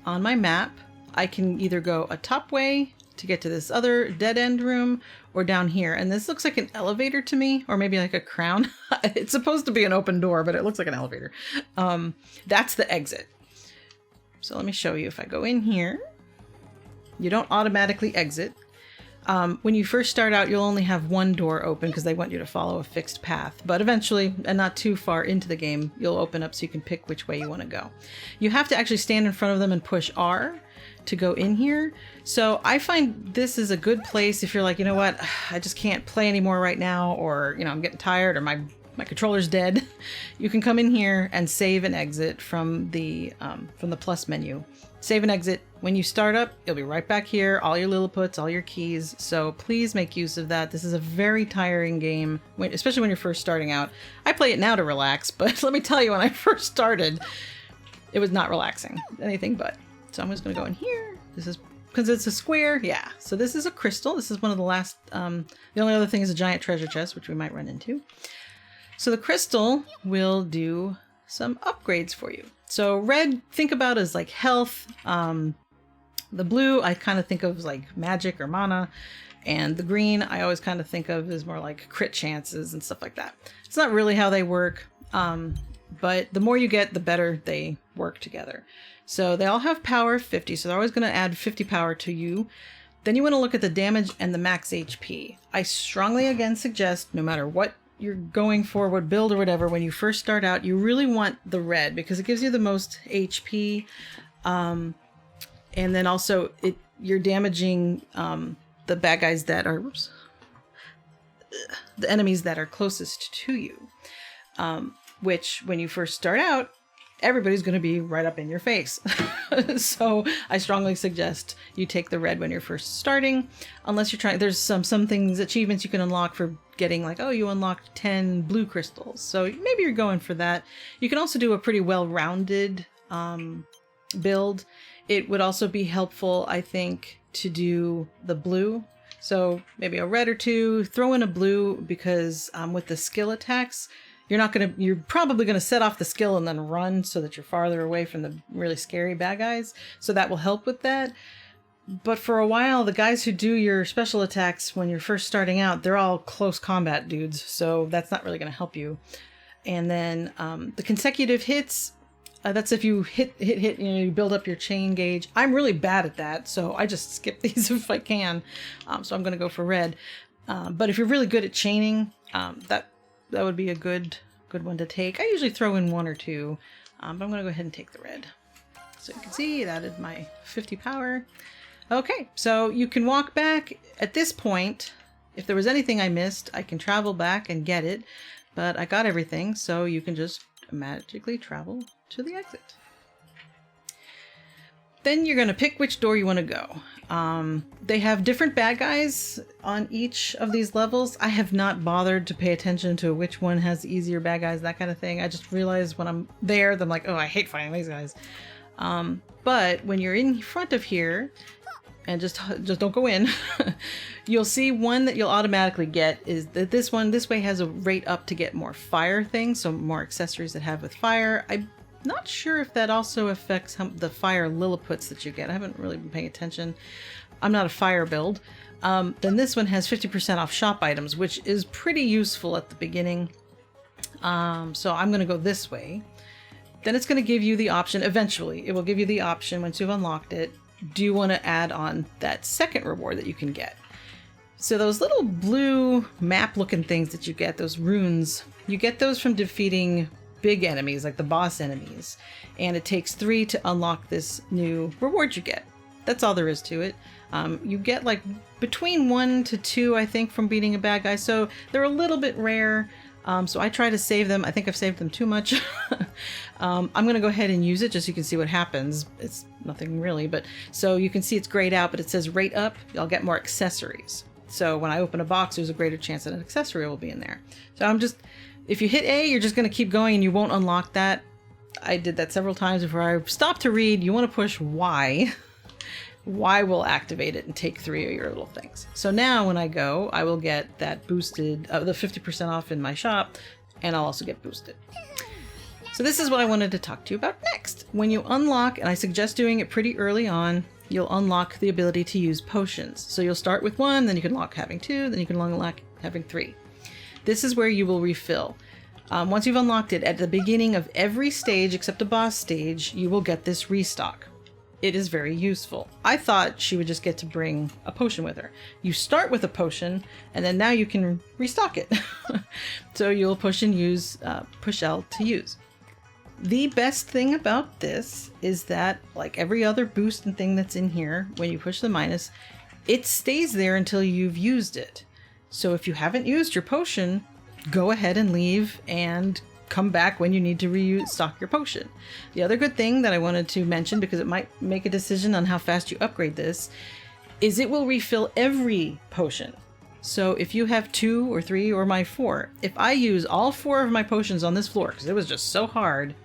On my map, I can either go a top way to get to this other dead-end room or down here. And this looks like an elevator to me, or maybe like a crown. It's supposed to be an open door, but it looks like an elevator. That's the exit. So let me show you. If I go in here, you don't automatically exit. When you first start out, you'll only have one door open because they want you to follow a fixed path. But eventually, and not too far into the game, you'll open up so you can pick which way you want to go. You have to actually stand in front of them and push R to go in here. So I find this is a good place if you're like, you know what, I just can't play anymore right now, or, you know, I'm getting tired, or my controller's dead. You can come in here and save and exit from the plus menu. Save and exit. When you start up, you'll be right back here, all your Lilliputians, all your keys. So please make use of that. This is a very tiring game, especially when you're first starting out. I play it now to relax, but let me tell you, when I first started, it was not relaxing. Anything but. So I'm just going to go in here. This is because it's a square. Yeah. So this is a crystal. This is one of the last. The only other thing is a giant treasure chest, which we might run into. So the crystal will do some upgrades for you. So red, think about as like health. The blue, I kind of think of as like magic or mana. And the green, I always kind of think of as more like crit chances and stuff like that. It's not really how they work. But the more you get, the better they work together. So they all have power 50. So they're always going to add 50 power to you. Then you want to look at the damage and the max HP. I strongly again suggest, no matter what you're going for, what build or whatever, when you first start out, you really want the red because it gives you the most HP. And then also you're damaging the bad guys that are, the enemies that are closest to you. Which when you first start out, everybody's going to be right up in your face. So I strongly suggest you take the red when you're first starting, unless you're trying, there's some things, achievements you can unlock for getting like, oh, you unlocked 10 blue crystals. So maybe you're going for that. You can also do a pretty well-rounded build. It would also be helpful, I think, to do the blue. So maybe a red or two, throw in a blue because with the skill attacks, you're probably going to set off the skill and then run so that you're farther away from the really scary bad guys. So that will help with that. But for a while, the guys who do your special attacks when you're first starting out, they're all close combat dudes. So that's not really going to help you. And then the consecutive hits, that's if you hit, you build up your chain gauge. I'm really bad at that, so I just skip these if I can. So I'm going to go for red. But if you're really good at chaining, that would be a good one to take. I usually throw in one or two, but I'm going to go ahead and take the red. So you can see that is my 50 power. Okay, so you can walk back. At this point, if there was anything I missed, I can travel back and get it, but I got everything, so you can just magically travel to the exit. Then you're going to pick which door you want to go. They have different bad guys on each of these levels. I have not bothered to pay attention to which one has easier bad guys, that kind of thing. I just realize when I'm there, I'm like, oh, I hate fighting these guys. But when you're in front of here, and just don't go in, you'll see one that you'll automatically get is that this way has a rate up to get more fire things, so more accessories that have with fire. I'm not sure if that also affects the fire Lilliputians that you get. I haven't really been paying attention. I'm not a fire build. Then this one has 50% off shop items, which is pretty useful at the beginning. So I'm going to go this way. Then it's going to give you the option, eventually, it will give you the option once you've unlocked it. Do you want to add on that second reward that you can get? So those little blue map looking things that you get, those runes, you get those from defeating big enemies, like the boss enemies. And it takes 3 to unlock this new reward you get. That's all there is to it. You get like between 1 to 2, I think, from beating a bad guy. So they're a little bit rare. So I try to save them. I think I've saved them too much. I'm going to go ahead and use it just so you can see what happens. It's nothing really, but so you can see it's grayed out, but it says rate up. I'll get more accessories. So when I open a box, there's a greater chance that an accessory will be in there. So if you hit A, you're just going to keep going and you won't unlock that. I did that several times before I stopped to read. You want to push Y. Y will activate it and take 3 of your little things. So now when I go, I will get that boosted, the 50% off in my shop, and I'll also get boosted. So this is what I wanted to talk to you about next. When you unlock, and I suggest doing it pretty early on, you'll unlock the ability to use potions. So you'll start with 1, then you can unlock having 2, then you can unlock having 3. This is where you will refill. Once you've unlocked it, at the beginning of every stage except a boss stage, you will get this restock. It is very useful. I thought she would just get to bring a potion with her. You start with a potion, and then now you can restock it. So you'll push and use, push L to use. The best thing about this is that, like every other boost and thing that's in here, when you push the minus, it stays there until you've used it. So if you haven't used your potion, go ahead and leave and come back when you need to restock your potion. The other good thing that I wanted to mention, because it might make a decision on how fast you upgrade this, is it will refill every potion. So if you have 2 or 3 or my 4, if I use all 4 of my potions on this floor, because it was just so hard,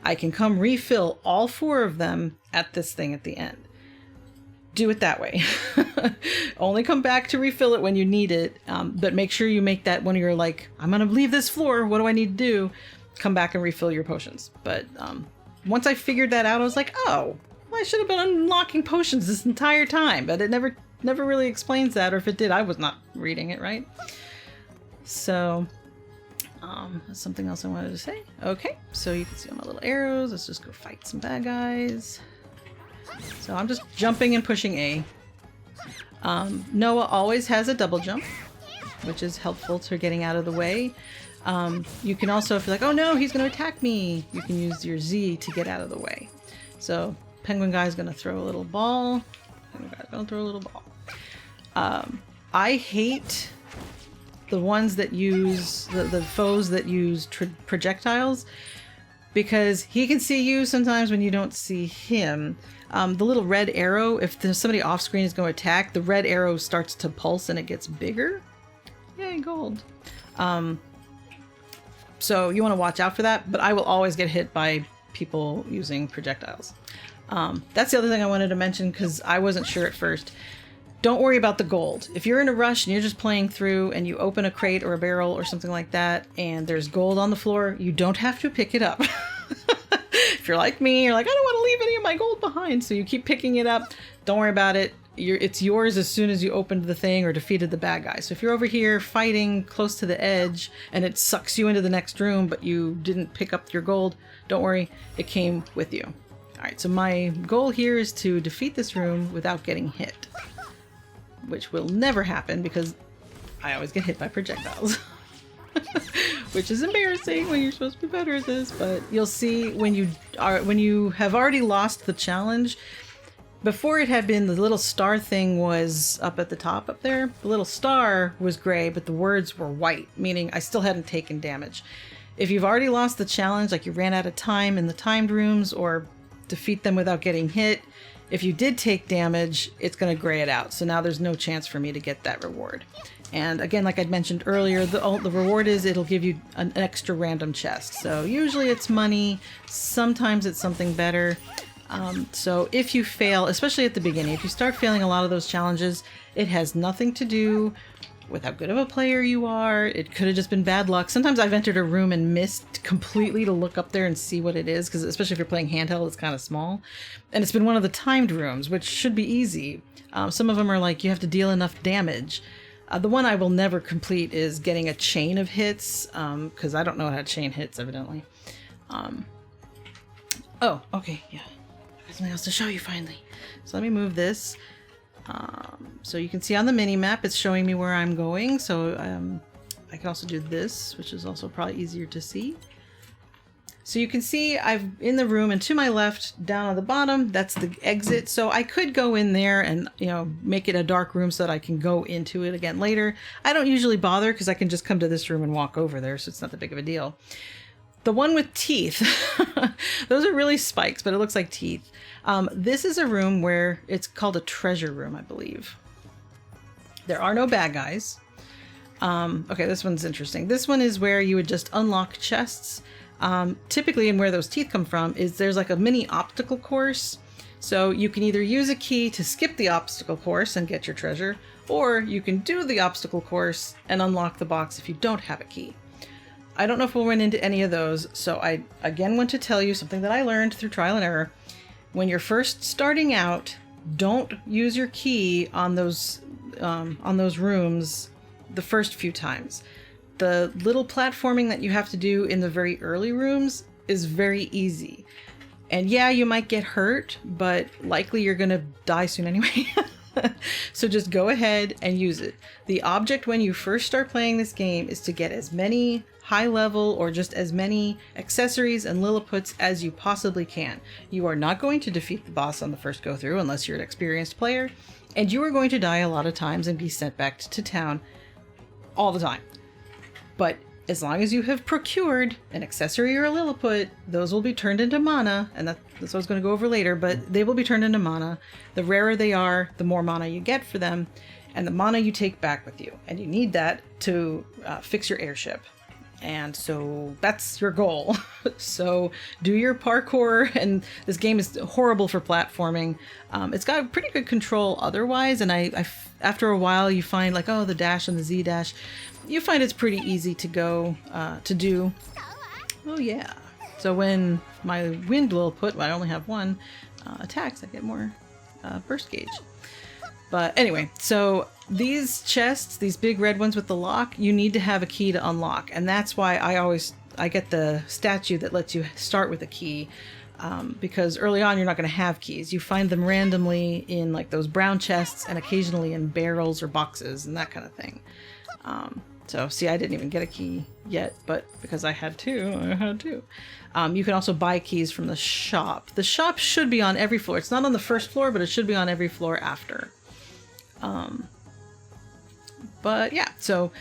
I can come refill all 4 of them at this thing at the end. Do it that way. Only come back to refill it when you need it, but make sure you make that when you're like, I'm gonna leave this floor, what do I need to do? Come back and refill your potions. But once I figured that out, I was like, oh, well, I should have been unlocking potions this entire time, but it never really explains that, or if it did, I was not reading it right. So that's something else I wanted to say. Okay, so you can see all my little arrows. Let's just go fight some bad guys. So I'm just jumping and pushing A. Noah always has a double jump, which is helpful to getting out of the way. You can also, if you're like, oh no, he's going to attack me, you can use your Z to get out of the way. So Penguin Guy's going to throw a little ball. Penguin Guy's going to throw a little ball. I hate the ones that use, the foes that use projectiles, because he can see you sometimes when you don't see him. The little red arrow, if there's somebody off screen is going to attack, the red arrow starts to pulse and it gets bigger. Yay, gold. So you want to watch out for that, but I will always get hit by people using projectiles. That's the other thing I wanted to mention, because I wasn't sure at first. Don't worry about the gold. If you're in a rush and you're just playing through and you open a crate or a barrel or something like that and there's gold on the floor, you don't have to pick it up. If you're like me, you're like, I don't want to leave any of my gold behind, so you keep picking it up. Don't worry about it. It's yours as soon as you opened the thing or defeated the bad guy. So if you're over here fighting close to the edge and it sucks you into the next room, but you didn't pick up your gold, don't worry, it came with you. All right, so my goal here is to defeat this room without getting hit, which will never happen because I always get hit by projectiles. Which is embarrassing when you're supposed to be better at this, but you'll see when you have already lost the challenge. Before it had been, the little star thing was up at the top up there. The little star was gray, but the words were white, meaning I still hadn't taken damage. If you've already lost the challenge, like you ran out of time in the timed rooms or defeat them without getting hit, if you did take damage, it's going to gray it out. So now there's no chance for me to get that reward. And again, like I'd mentioned earlier, the reward is it'll give you an extra random chest. So usually it's money, sometimes it's something better. So if you fail, especially at the beginning, if you start failing a lot of those challenges, it has nothing to do with how good of a player you are. It could have just been bad luck. Sometimes I've entered a room and missed completely to look up there and see what it is, because especially if you're playing handheld, it's kind of small. And it's been one of the timed rooms, which should be easy. Some of them are like you have to deal enough damage. The one I will never complete is getting a chain of hits, because I don't know how to chain hits, evidently. Oh, okay, yeah. I got something else to show you finally. So let me move this. So you can see on the mini-map, it's showing me where I'm going. So I can also do this, which is also probably easier to see. So you can see I'm in the room, and to my left, down at the bottom, that's the exit. So I could go in there and, make it a dark room so that I can go into it again later. I don't usually bother because I can just come to this room and walk over there, so it's not that big of a deal. The one with teeth, those are really spikes, but it looks like teeth. This is a room where it's called a treasure room, I believe. There are no bad guys. Okay, this one's interesting. This one is where you would just unlock chests. Typically, and where those teeth come from, is there's like a mini obstacle course. So you can either use a key to skip the obstacle course and get your treasure, or you can do the obstacle course and unlock the box if you don't have a key. I don't know if we'll run into any of those, so I again want to tell you something that I learned through trial and error. When you're first starting out, don't use your key on those rooms the first few times. The little platforming that you have to do in the very early rooms is very easy. And yeah, you might get hurt, but likely you're going to die soon anyway. So just go ahead and use it. The object when you first start playing this game is to get as many high level or just as many accessories and Lilliputians as you possibly can. You are not going to defeat the boss on the first go through unless you're an experienced player, and you are going to die a lot of times and be sent back to town all the time. But as long as you have procured an accessory or a Lilliput, those will be turned into mana, and that's what I was going to go over later, but they will be turned into mana. The rarer they are, the more mana you get for them, and the mana you take back with you. And you need that to fix your airship. And so that's your goal. So do your parkour, and this game is horrible for platforming. It's got pretty good control otherwise, and I after a while you find like, oh, the dash and the Z dash, you find it's pretty easy to go to do. Oh yeah. So when my wind Lilliput, I only have one, attacks, I get more burst gauge. But anyway, so these chests, these big red ones with the lock, you need to have a key to unlock. And that's why I get the statue that lets you start with a key. Because early on, you're not going to have keys. You find them randomly in like those brown chests and occasionally in barrels or boxes and that kind of thing. So see, I didn't even get a key yet, but because I had to. You can also buy keys from the shop. The shop should be on every floor. It's not on the first floor, but it should be on every floor after. But yeah, so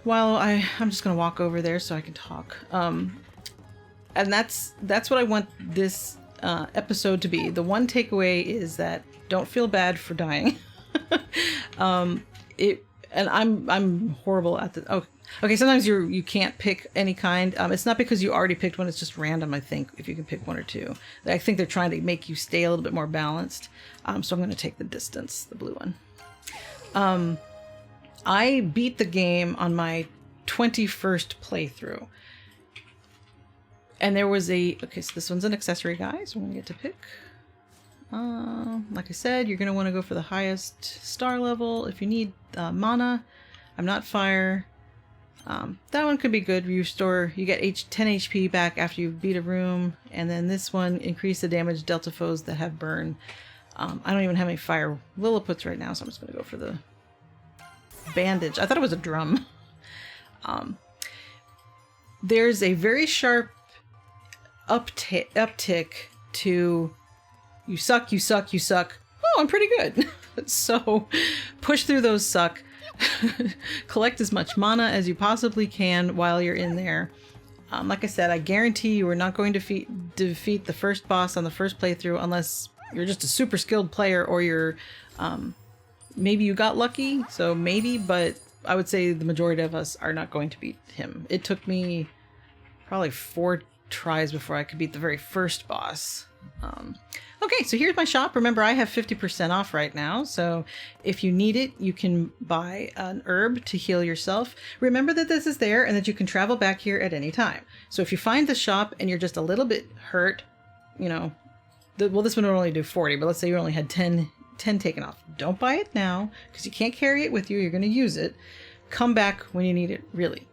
while I'm just going to walk over there so I can talk. And that's what I want this episode to be. The one takeaway is that don't feel bad for dying. And I'm horrible at the... Oh, okay, sometimes you can't pick any kind. It's not because you already picked one. It's just random, I think, if you can pick one or two. I think they're trying to make you stay a little bit more balanced. So I'm going to take the distance, the blue one. I beat the game on my 21st playthrough. And there was okay, so this one's an accessory guy, so we're going to get to pick. Like I said, you're going to want to go for the highest star level. If you need mana, I'm not fire. That one could be good. You get 10 HP back after you beat a room. And then this one, increase the damage dealt to foes that have burn. I don't even have any fire Lilliputians right now, so I'm just going to go for the bandage. I thought it was a drum. There's a very sharp uptick to you suck. Oh, I'm pretty good. So push through those suck. Collect as much mana as you possibly can while you're in there. Like I said, I guarantee you are not going to defeat the first boss on the first playthrough unless you're just a super skilled player or you're maybe you got lucky, so maybe, but I would say the majority of us are not going to beat him. It took me probably 4 tries before I could beat the very first boss. Okay, so here's my shop. Remember, I have 50% off right now, so if you need it, you can buy an herb to heal yourself. Remember that this is there and that you can travel back here at any time. So if you find the shop and you're just a little bit hurt, you know, well, this one will only do 40, but let's say you only had 10 taken off. Don't buy it now, because you can't carry it with you. You're going to use it. Come back when you need it, really.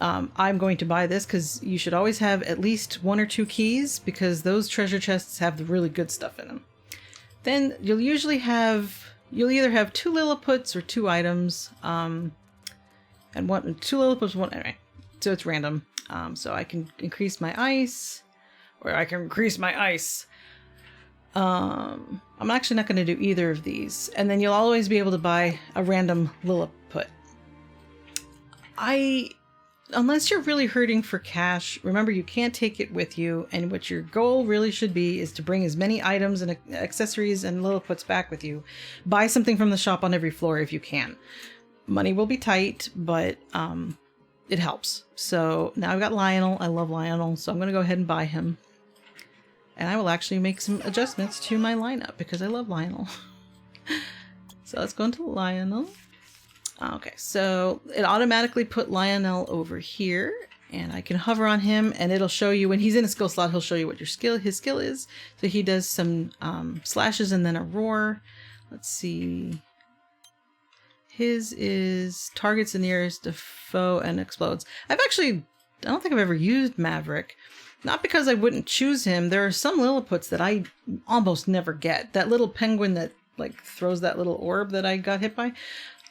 I'm going to buy this because you should always have at least 1 or 2 keys, because those treasure chests have the really good stuff in them. Then you'll either have 2 Lilliputians or 2 items, and 2 Lilliputians, 1, anyway. So it's random. So I can increase my ice, or I can increase my ice. I'm actually not going to do either of these. And then you'll always be able to buy a random Lilliput. Unless you're really hurting for cash, remember you can't take it with you, and what your goal really should be is to bring as many items and accessories and Lilliputians back with you. Buy something from the shop on every floor if you can. Money will be tight, but it helps. So now I've got Lionel. I love Lionel, so I'm going to go ahead and buy him. And I will actually make some adjustments to my lineup because I love Lionel. So let's go into Lionel. Okay, so it automatically put Lionel over here, and I can hover on him and it'll show you when he's in a skill slot, he'll show you what his skill is. So he does some slashes and then a roar. Let's see. His is targets the nearest foe and explodes. I don't think I've ever used Maverick. Not because I wouldn't choose him. There are some Lilliputians that I almost never get. That little penguin that like throws that little orb that I got hit by.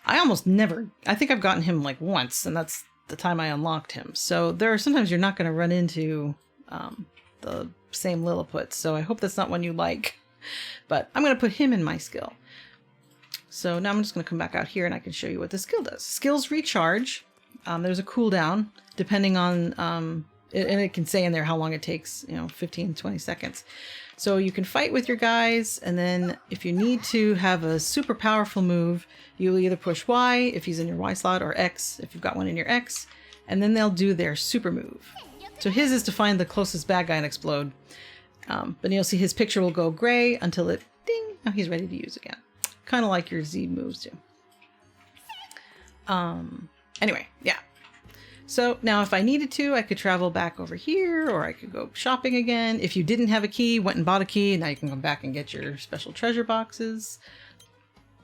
I almost never. I think I've gotten him like once, and that's the time I unlocked him. So there are sometimes you're not going to run into the same Lilliput. So I hope that's not one you like. But I'm going to put him in my skill. So now I'm just going to come back out here and I can show you what the skill does. Skills recharge. There's a cooldown depending on, and it can say in there how long it takes, 15, 20 seconds. So you can fight with your guys, and then if you need to have a super powerful move, you'll either push Y if he's in your Y slot, or X if you've got one in your X, and then they'll do their super move. So his is to find the closest bad guy and explode. But you'll see his picture will go gray until it, ding, now he's ready to use again. Kind of like your Z moves do. Anyway, yeah. So now if I needed to, I could travel back over here, or I could go shopping again. If you didn't have a key, went and bought a key, now you can come back and get your special treasure boxes.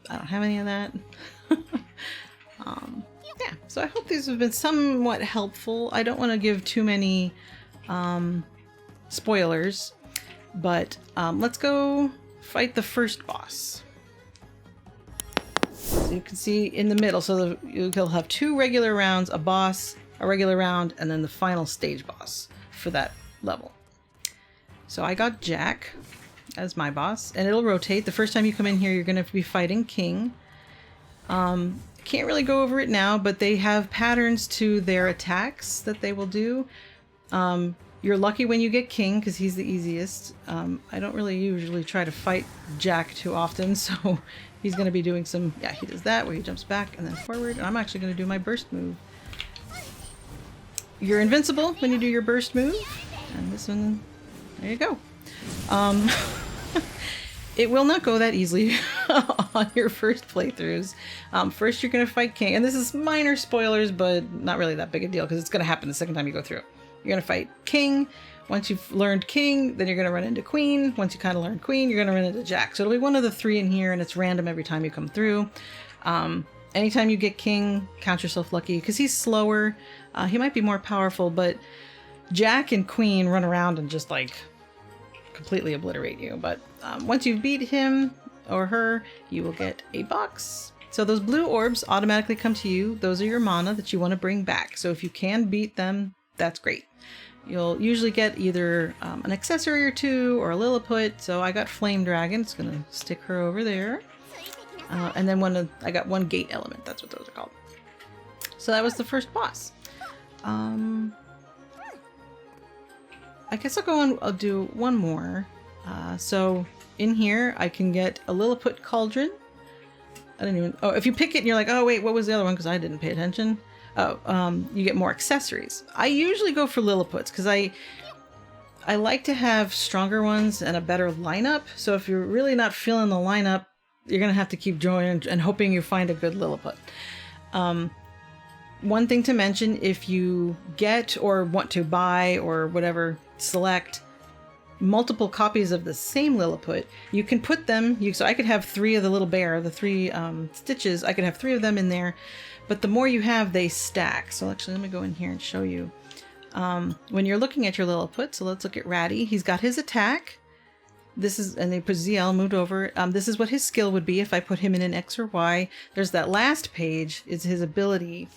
I don't have any of that. Yeah, so I hope these have been somewhat helpful. I don't want to give too many spoilers, but let's go fight the first boss. So you can see in the middle, so you'll have 2 regular rounds, a boss, a regular round, and then the final stage boss for that level. So I got Jack as my boss, and it'll rotate. The first time you come in here, you're going to be fighting King. Can't really go over it now, but they have patterns to their attacks that they will do. You're lucky when you get King, because he's the easiest. I don't really usually try to fight Jack too often, so he's going to be doing some... Yeah, he does that, where he jumps back and then forward. And I'm actually going to do my burst move. You're invincible when you do your burst move. And this one... There you go. It will not go that easily on your first playthroughs. First, you're going to fight King. And this is minor spoilers, but not really that big a deal, because it's going to happen the second time you go through. You're going to fight King. Once you've learned King, then you're going to run into Queen. Once you kind of learn Queen, you're going to run into Jack. So it'll be one of the 3 in here, and it's random every time you come through. Anytime you get King, count yourself lucky, because he's slower. He might be more powerful, but Jack and Queen run around and just like completely obliterate you. But once you've beat him or her, you will get a box. So those blue orbs automatically come to you. Those are your mana that you want to bring back. So if you can beat them, that's great. You'll usually get either an accessory or 2 or a Lilliput. So I got Flame Dragon. It's going to stick her over there. And then I got 1 gate element. That's what those are called. So that was the first boss. I guess I'll do one more. So in here, I can get a Lilliput Cauldron. I didn't even... Oh, if you pick it and you're like, oh wait, what was the other one? Because I didn't pay attention. You get more accessories. I usually go for Lilliputs because I like to have stronger ones and a better lineup. So if you're really not feeling the lineup, you're going to have to keep joining and hoping you find a good Lilliput. One thing to mention, if you get or want to buy or whatever, select multiple copies of the same Lilliput, you can put them... So I could have 3 of the little bear, the 3 stitches, I could have 3 of them in there. But the more you have, they stack. So actually, let me go in here and show you. When you're looking at your Lilliput, so let's look at Ratty. He's got his attack. This is, and they put ZL moved over. This is what his skill would be if I put him in an X or Y. There's that last page is his ability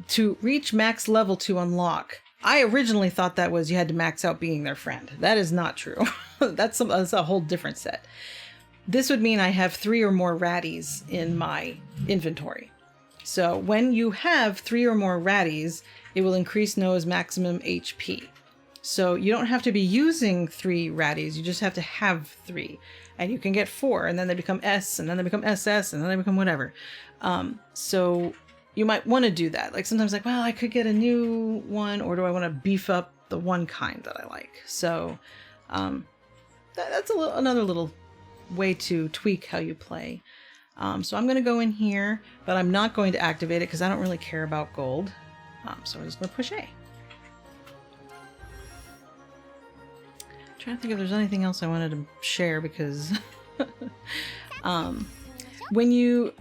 to reach max level to unlock. I originally thought that was you had to max out being their friend. That is not true. That's a whole different set. This would mean I have 3 or more Ratties in my inventory. So when you have 3 or more Ratties, it will increase Noah's maximum HP. So you don't have to be using 3 Ratties, you just have to have 3. And you can get 4, and then they become S, and then they become SS, and then they become whatever. So you might want to do that. Like sometimes like, well, I could get a new one, or do I want to beef up the one kind that I like? So that's another little way to tweak how you play. So I'm going to go in here, but I'm not going to activate it because I don't really care about gold. So I'm just going to push A. Trying to think if there's anything else I wanted to share because when you...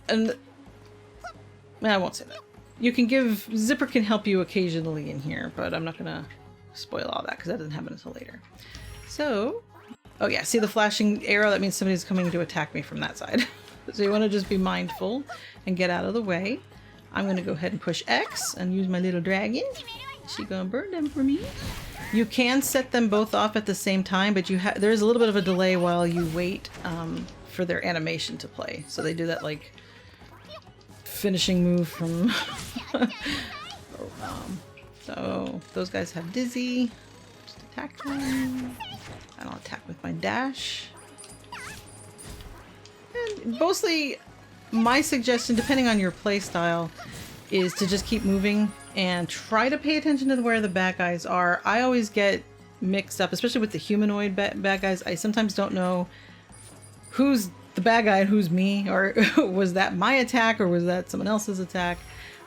I won't say that. You can give... Zipper can help you occasionally in here, but I'm not going to spoil all that because that doesn't happen until later. So... Oh yeah, see the flashing arrow? That means somebody's coming to attack me from that side. So you want to just be mindful and get out of the way. I'm going to go ahead and push X and use my little dragon. She's going to burn them for me. You can set them both off at the same time, but there's a little bit of a delay while you wait for their animation to play. So they do that like finishing move from... So those guys have Dizzy. Just attack them. And I'll attack with my dash. And mostly my suggestion, depending on your play style, is to just keep moving and try to pay attention to where the bad guys are. I always get mixed up, especially with the humanoid bad guys. I sometimes don't know who's the bad guy and who's me, or was that my attack or was that someone else's attack?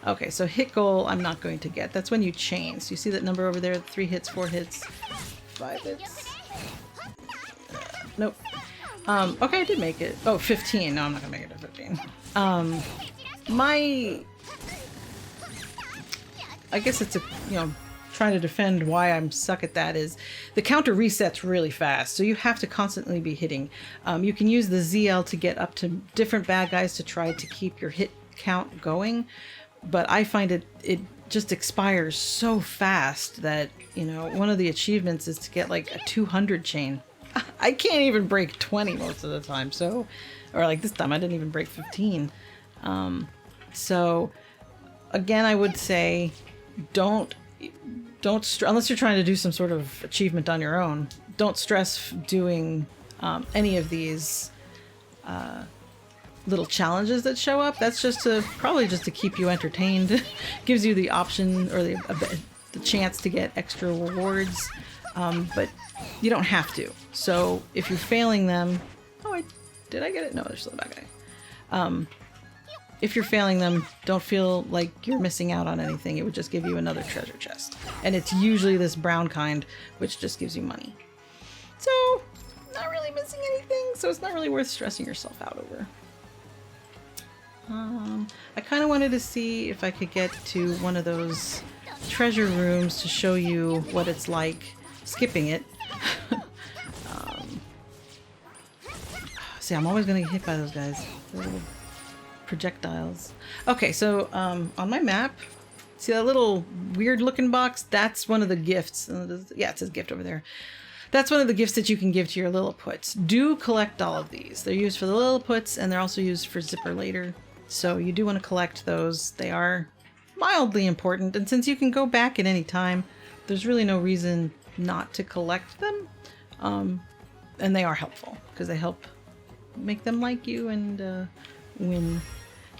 Okay, so hit goal I'm not going to get. That's when you chain. So you see that number over there, 3 hits, 4 hits, 5 hits. Nope. Okay, I did make it. Oh, 15. No, I'm not gonna make it to 15. I guess it's trying to defend why I'm suck at that is the counter resets really fast, so you have to constantly be hitting. You can use the ZL to get up to different bad guys to try to keep your hit count going, but I find it just expires so fast that, one of the achievements is to get like a 200 chain. I can't even break 20 most of the time, or like this time I didn't even break 15. So again, I would say don't unless you're trying to do some sort of achievement on your own, don't stress doing any of these little challenges that show up. That's just probably just to keep you entertained. Gives you the option or the chance to get extra rewards, but you don't have to. So if you're failing them, did I get it? No, there's still a bad guy. If you're failing them, don't feel like you're missing out on anything. It would just give you another treasure chest. And it's usually this brown kind, which just gives you money. So, not really missing anything, so it's not really worth stressing yourself out over. I kind of wanted to see if I could get to one of those treasure rooms to show you what it's like skipping it. See, I'm always going to get hit by those guys. Little projectiles. Okay, so on my map, see that little weird looking box? That's one of the gifts. Yeah, it says gift over there. That's one of the gifts that you can give to your Lilliputites. Do collect all of these. They're used for the Lilliputites and they're also used for Zipper later. So you do want to collect those. They are mildly important, and since you can go back at any time, there's really no reason not to collect them. And they are helpful because they help make them like you and win.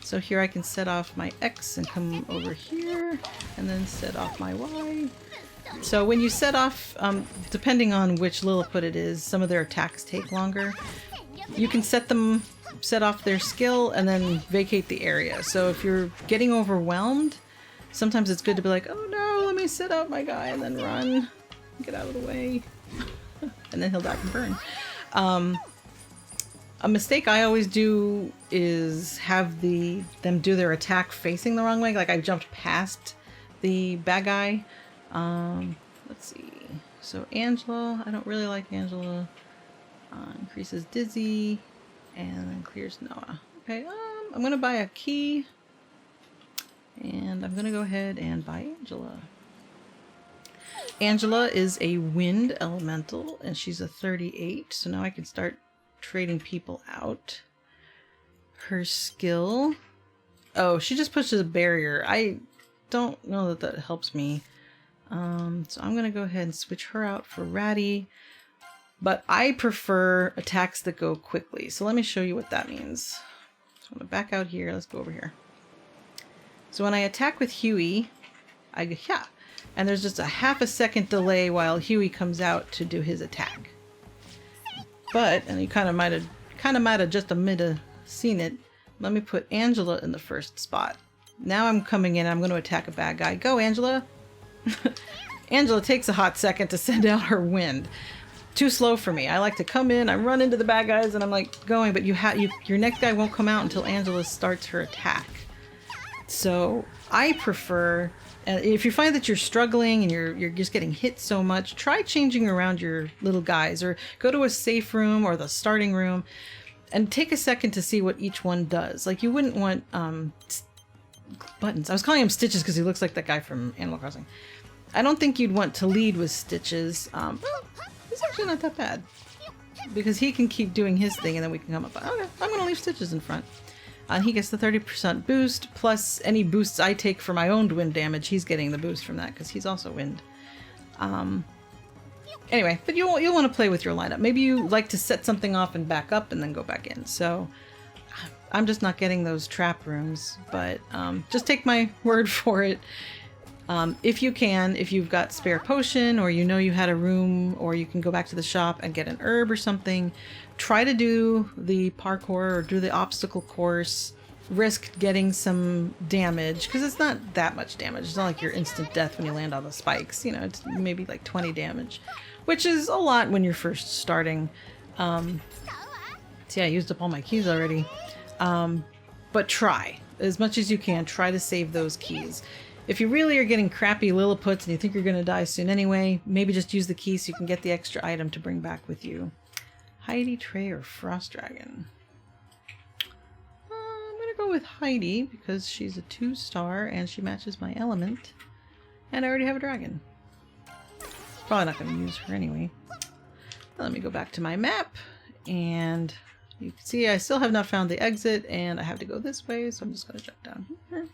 So here I can set off my X and come over here and then set off my Y. So when you set off, depending on which Lilliput it is, some of their attacks take longer. You can set off their skill and then vacate the area. So if you're getting overwhelmed, sometimes it's good to be like, oh no, let me set up my guy and then run. Get out of the way. And then he'll die from burn. A mistake I always do is have them do their attack facing the wrong way. Like I jumped past the bad guy. Let's see. So Angela, I don't really like Angela. Increases Dizzy and then clears Noah. Okay, I'm gonna buy a key and I'm gonna go ahead and buy Angela. Angela is a wind elemental and she's a 38, so now I can start trading people out. Her skill, oh, she just pushes a barrier. I don't know that helps me. So I'm gonna go ahead and switch her out for Ratty, but I prefer attacks that go quickly. So let me show you what that means. So I'm gonna back out here. Let's go over here. So when I attack with Huey, and there's just a half a second delay while Huey comes out to do his attack. But, and you kind of might have just seen it. Let me put Angela in the first spot. Now I'm coming in. I'm going to attack a bad guy. Go, Angela. Angela takes a hot second to send out her wind. Too slow for me. I like to come in, I run into the bad guys, and I'm like going, but your next guy won't come out until Angela starts her attack. So I prefer, if you find that you're struggling and you're just getting hit so much, try changing around your little guys or go to a safe room or the starting room and take a second to see what each one does. Like you wouldn't want buttons. I was calling him Stitches because he looks like that guy from Animal Crossing. I don't think you'd want to lead with Stitches. Well, he's actually not that bad. Because he can keep doing his thing and then we can come up. Okay, I'm going to leave Stitches in front. And he gets the 30% boost, plus any boosts I take for my own wind damage, he's getting the boost from that because he's also wind. Anyway, but you'll want to play with your lineup. Maybe you like to set something off and back up and then go back in. So I'm just not getting those trap rooms, but just take my word for it. If you can, if you've got spare potion or you know you had a room or you can go back to the shop and get an herb or something, try to do the parkour or do the obstacle course, risk getting some damage because it's not that much damage. It's not like you're instant death when you land on the spikes. You know, it's maybe like 20 damage, which is a lot when you're first starting. See, I used up all my keys already. But try as much as you can. Try to save those keys. If you really are getting crappy Lilliputs and you think you're going to die soon anyway, maybe just use the key so you can get the extra item to bring back with you. Heidi, Trey, or Frost Dragon? I'm going to go with Heidi because she's a 2-star and she matches my element. And I already have a dragon. Probably not going to use her anyway. Let me go back to my map. And you can see I still have not found the exit and I have to go this way. So I'm just going to jump down here.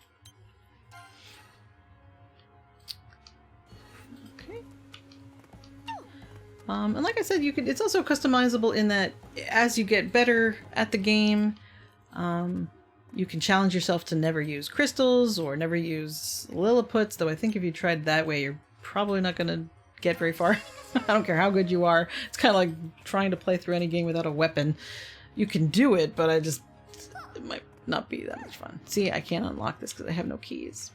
And like I said, it's also customizable in that as you get better at the game, you can challenge yourself to never use crystals or never use Lilliputs, though I think if you tried that way, you're probably not going to get very far. I don't care how good you are. It's kind of like trying to play through any game without a weapon. You can do it, but it might not be that much fun. See, I can't unlock this because I have no keys.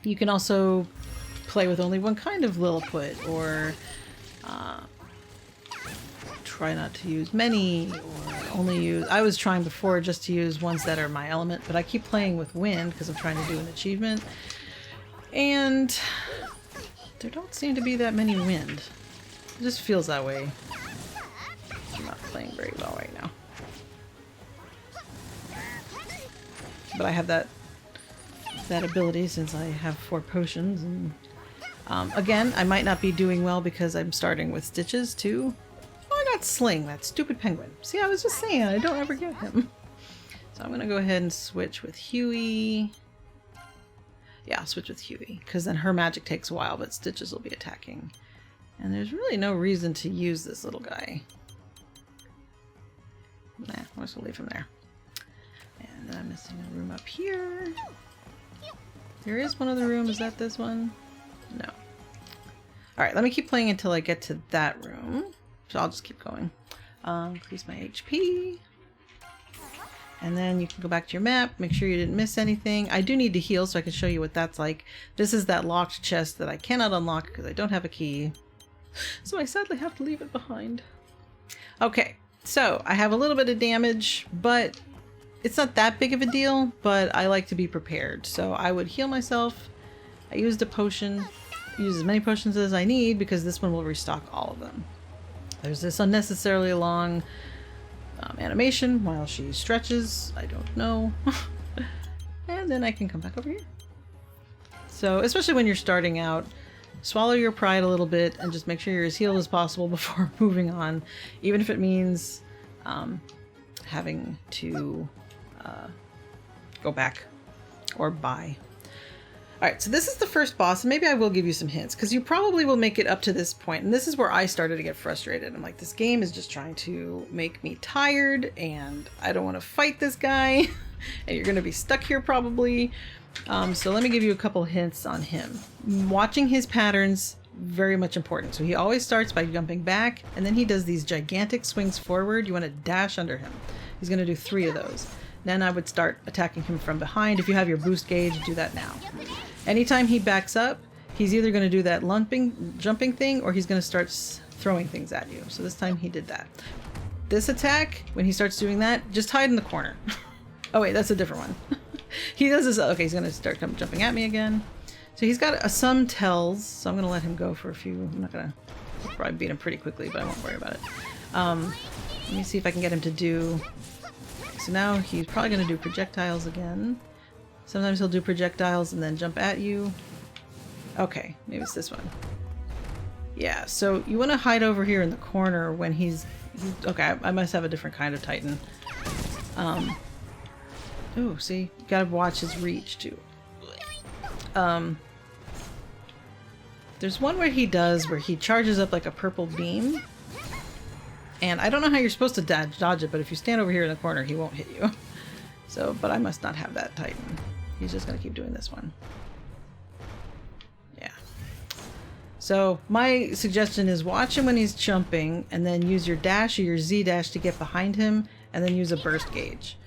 You can also play with only one kind of Lilliput, or try not to use many, or only use... I was trying before just to use ones that are my element, but I keep playing with wind because I'm trying to do an achievement. And there don't seem to be that many wind. It just feels that way. I'm not playing very well right now. But I have that ability since I have 4 potions, and again, I might not be doing well because I'm starting with Stitches too. Oh, I got Sling, that stupid penguin. See, I was just saying, I don't ever get him. So I'm gonna go ahead and switch with Huey. Yeah, I'll switch with Huey, because then her magic takes a while, but Stitches will be attacking. And there's really no reason to use this little guy. Nah, I'll just leave him there. And then I'm missing a room up here. There is one other room. Is that this one? No. Alright, let me keep playing until I get to that room. So I'll just keep going. Increase my HP. And then you can go back to your map. Make sure you didn't miss anything. I do need to heal so I can show you what that's like. This is that locked chest that I cannot unlock because I don't have a key. So I sadly have to leave it behind. Okay, so I have a little bit of damage, but... it's not that big of a deal, but I like to be prepared. So I would heal myself. I used a potion. Use as many potions as I need because this one will restock all of them. There's this unnecessarily long animation while she stretches. I don't know. And then I can come back over here. So especially when you're starting out, swallow your pride a little bit and just make sure you're as healed as possible before moving on. Even if it means having to... go back or buy. Alright, so this is the first boss, and maybe I will give you some hints, because you probably will make it up to this point, and this is where I started to get frustrated. I'm like, this game is just trying to make me tired, and I don't want to fight this guy, and you're going to be stuck here probably. So let me give you a couple hints on him. Watching his patterns, very much important. So he always starts by jumping back, and then he does these gigantic swings forward. You want to dash under him. He's going to do 3 of those. Then I would start attacking him from behind. If you have your boost gauge, do that now. Anytime he backs up, he's either going to do that jumping thing, or he's going to start throwing things at you. So this time he did that. This attack, when he starts doing that, just hide in the corner. Oh wait, that's a different one. He does this. Okay, he's going to start jumping at me again. So he's got some tells, so I'm going to let him go for a few. I'm not going to... probably beat him pretty quickly, but I won't worry about it. Let me see if I can get him to do... So now he's probably going to do projectiles again. Sometimes he'll do projectiles and then jump at you. Okay, maybe it's this one. Yeah, so you want to hide over here in the corner when he's okay, I must have a different kind of Titan. Oh, see? You gotta watch his reach, too. There's one where he charges up like a purple beam. And I don't know how you're supposed to dodge it, but if you stand over here in the corner, he won't hit you. So, but I must not have that Titan. He's just gonna keep doing this one. Yeah. So, my suggestion is watch him when he's jumping, and then use your dash or your Z dash to get behind him, and then use a burst gauge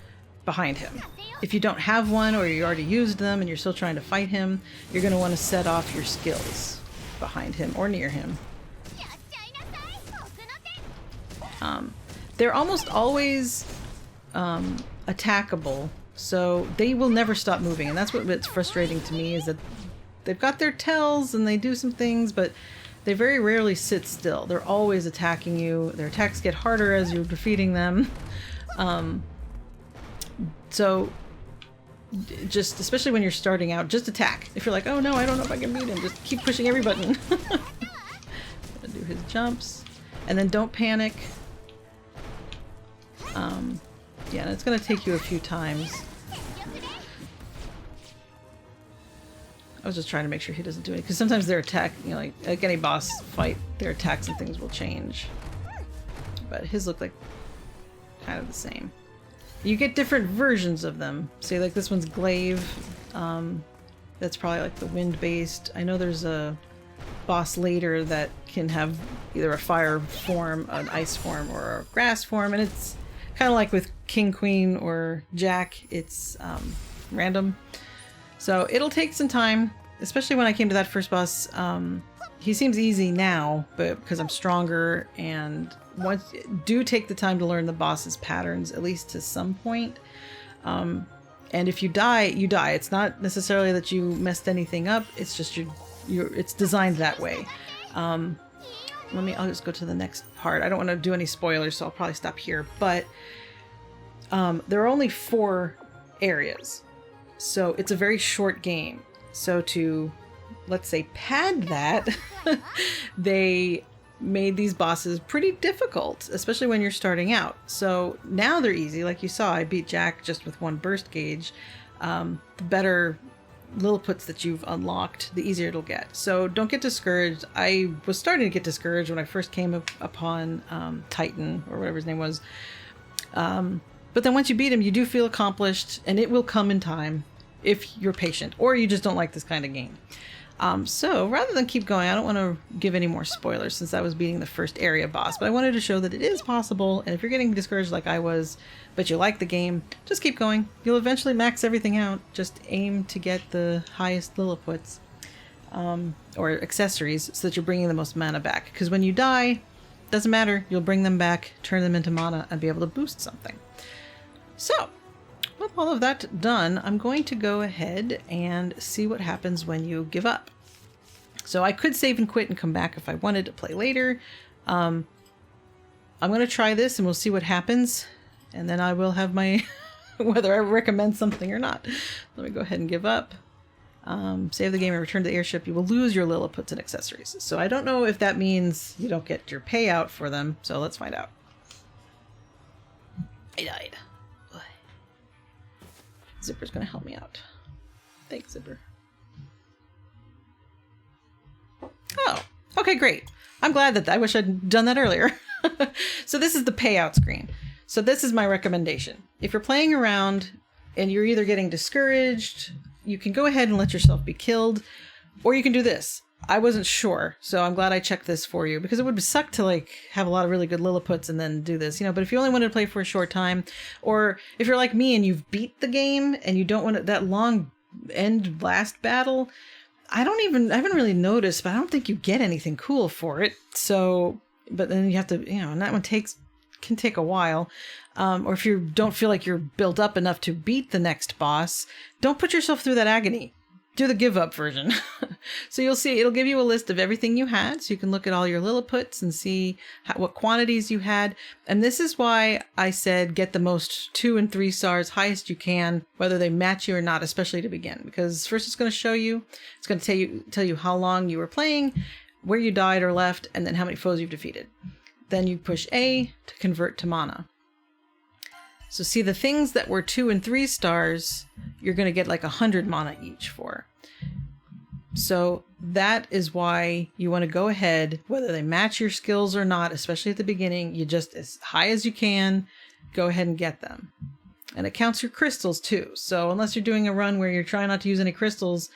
behind him. If you don't have one, or you already used them and you're still trying to fight him, you're gonna want to set off your skills behind him or near him. They're almost always attackable, so they will never stop moving, and that's what's frustrating to me, is that they've got their tells and they do some things, but they very rarely sit still. They're always attacking you. Their attacks get harder as you're defeating them. So just, especially when you're starting out, just attack. If you're like, oh no, I don't know if I can beat him, just keep pushing every button. Do his jumps, and then don't panic. Yeah, and it's gonna take you a few times. I was just trying to make sure he doesn't do it, because sometimes their attack, you know, like any boss fight, their attacks and things will change. But his look like kind of the same. You get different versions of them. Say like this one's glaive. That's probably like the wind-based. I know there's a boss later that can have either a fire form, an ice form, or a grass form, and it's kind of like with King, Queen, or Jack. It's random. So it'll take some time, especially when I came to that first boss. He seems easy now, but because I'm stronger, and do take the time to learn the boss's patterns, at least to some point. And if you die, you die. It's not necessarily that you messed anything up. It's just it's designed that way. I'll just go to the next part. I don't want to do any spoilers, so I'll probably stop here. But there are only 4 areas. So it's a very short game. So to, let's say, pad that, they made these bosses pretty difficult, especially when you're starting out. So now they're easy. Like you saw, I beat Jack just with 1 burst gauge. The better Lilliputians that you've unlocked, the easier it'll get. So don't get discouraged. I was starting to get discouraged when I first came upon Titan, or whatever his name was. But then once you beat him, you do feel accomplished, and it will come in time if you're patient, or you just don't like this kind of game. So rather than keep going, I don't want to give any more spoilers, since I was beating the first area boss, but I wanted to show that it is possible, and if you're getting discouraged like I was, but you like the game, just keep going. You'll eventually max everything out. Just aim to get the highest Lilliputians, or accessories, so that you're bringing the most mana back. Because when you die, doesn't matter, you'll bring them back, turn them into mana, and be able to boost something. So, with all of that done, I'm going to go ahead and see what happens when you give up. So I could save and quit and come back if I wanted to play later. I'm going to try this and we'll see what happens. And then I will have my, whether I recommend something or not. Let me go ahead and give up. Save the game and return to the airship. You will lose your Lilliputians and accessories. So I don't know if that means you don't get your payout for them. So let's find out. I died. Zipper's going to help me out. Thanks, Zipper. Oh, okay, great. I'm glad that I wish I'd done that earlier. So this is the payout screen. So this is my recommendation. If you're playing around and you're either getting discouraged, you can go ahead and let yourself be killed, or you can do this. I wasn't sure, so I'm glad I checked this for you, because it would suck to like have a lot of really good Lilliputians and then do this, you know. But if you only wanted to play for a short time, or if you're like me and you've beat the game and you don't want that long end last battle, I haven't really noticed, but I don't think you get anything cool for it. So, but then you have to, you know, and that one can take a while. Or if you don't feel like you're built up enough to beat the next boss, don't put yourself through that agony. do the give up version. So you'll see it'll give you a list of everything you had, so you can look at all your Lilliputians and see what quantities you had. And this is why I said get the most 2 and 3 stars, highest you can, whether they match you or not, especially to begin, because first it's going to show you, it's going to tell you how long you were playing, where you died or left, and then how many foes you've defeated. Then you push A to convert to mana. So see, the things that were 2 and 3 stars, you're going to get like 100 mana each for. So that is why you want to go ahead, whether they match your skills or not, especially at the beginning, you just, as high as you can, go ahead and get them. And it counts your crystals too. So unless you're doing a run where you're trying not to use any crystals,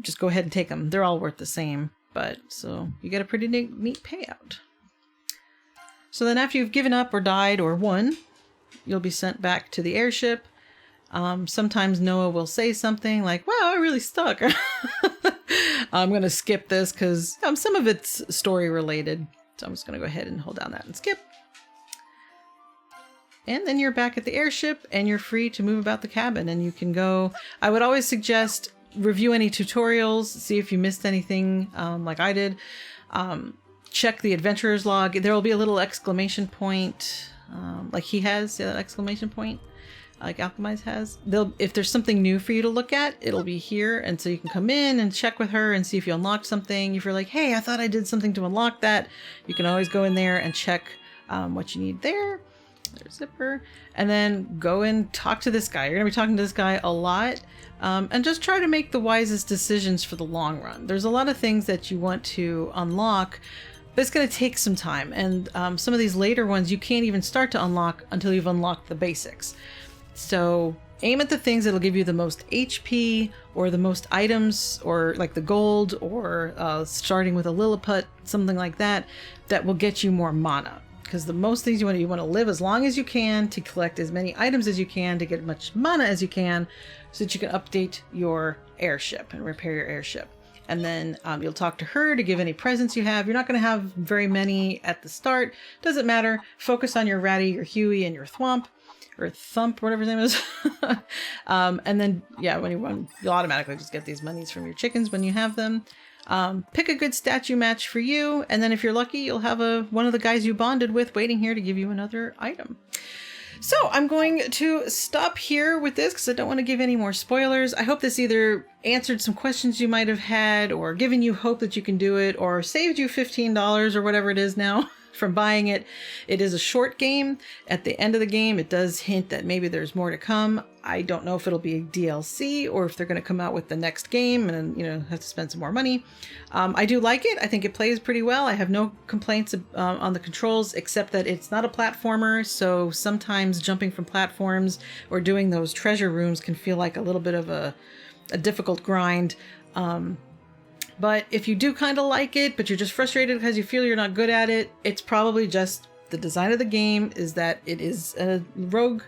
just go ahead and take them. They're all worth the same. But so you get a pretty neat payout. So then after you've given up or died or won, you'll be sent back to the airship. Sometimes Noah will say something like, wow, I really stuck. I'm going to skip this because some of it's story related. So I'm just going to go ahead and hold down that and skip. And then you're back at the airship and you're free to move about the cabin, and you can go. I would always suggest review any tutorials, see if you missed anything like I did. Check the adventurer's log. There will be a little exclamation point like he has, that exclamation point like Alchemize has. If there's something new for you to look at, it'll be here, and so you can come in and check with her and see if you unlocked something. If you're like, hey, I thought I did something to unlock that, you can always go in there and check what you need there. There's Zipper. And then go and talk to this guy. You're going to be talking to this guy a lot. And just try to make the wisest decisions for the long run. There's a lot of things that you want to unlock, but it's going to take some time. And some of these later ones you can't even start to unlock until you've unlocked the basics. So aim at the things that'll give you the most HP or the most items, or like the gold, or starting with a Lilliput, something like that, that will get you more mana. Because the most things you want to live as long as you can to collect as many items as you can to get as much mana as you can, so that you can update your airship and repair your airship. And then you'll talk to her to give any presents you have. You're not going to have very many at the start. Doesn't matter. Focus on your Ratty, your Huey, and your Thwomp. Or Thump, whatever his name is. And then, yeah, when you run, you'll automatically just get these monies from your chickens when you have them. Pick a good statue match for you, and then if you're lucky, you'll have one of the guys you bonded with waiting here to give you another item. So I'm going to stop here with this because I don't want to give any more spoilers. I hope this either answered some questions you might have had, or given you hope that you can do it, or saved you $15 or whatever it is now from buying it. It is a short game. At the end of the game, it does hint that maybe there's more to come. I don't know if it'll be a DLC or if they're going to come out with the next game and, have to spend some more money. I do like it. I think it plays pretty well. I have no complaints on the controls, except that it's not a platformer. So sometimes jumping from platforms or doing those treasure rooms can feel like a little bit of a difficult grind. But if you do kind of like it, but you're just frustrated because you feel you're not good at it, it's probably just the design of the game is that it is a rogue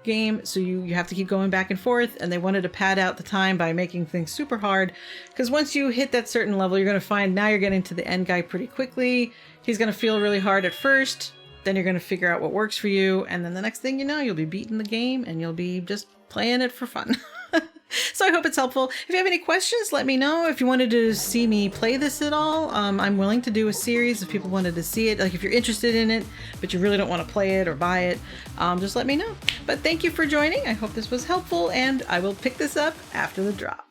game. So you have to keep going back and forth, and they wanted to pad out the time by making things super hard. Because once you hit that certain level, you're going to find now you're getting to the end guy pretty quickly. He's going to feel really hard at first. Then you're going to figure out what works for you. And then the next thing you know, you'll be beating the game and you'll be just playing it for fun. So I hope it's helpful. If you have any questions, let me know. If you wanted to see me play this at all, I'm willing to do a series if people wanted to see it. Like if you're interested in it, but you really don't want to play it or buy it, just let me know. But thank you for joining. I hope this was helpful, and I will pick this up after the drop.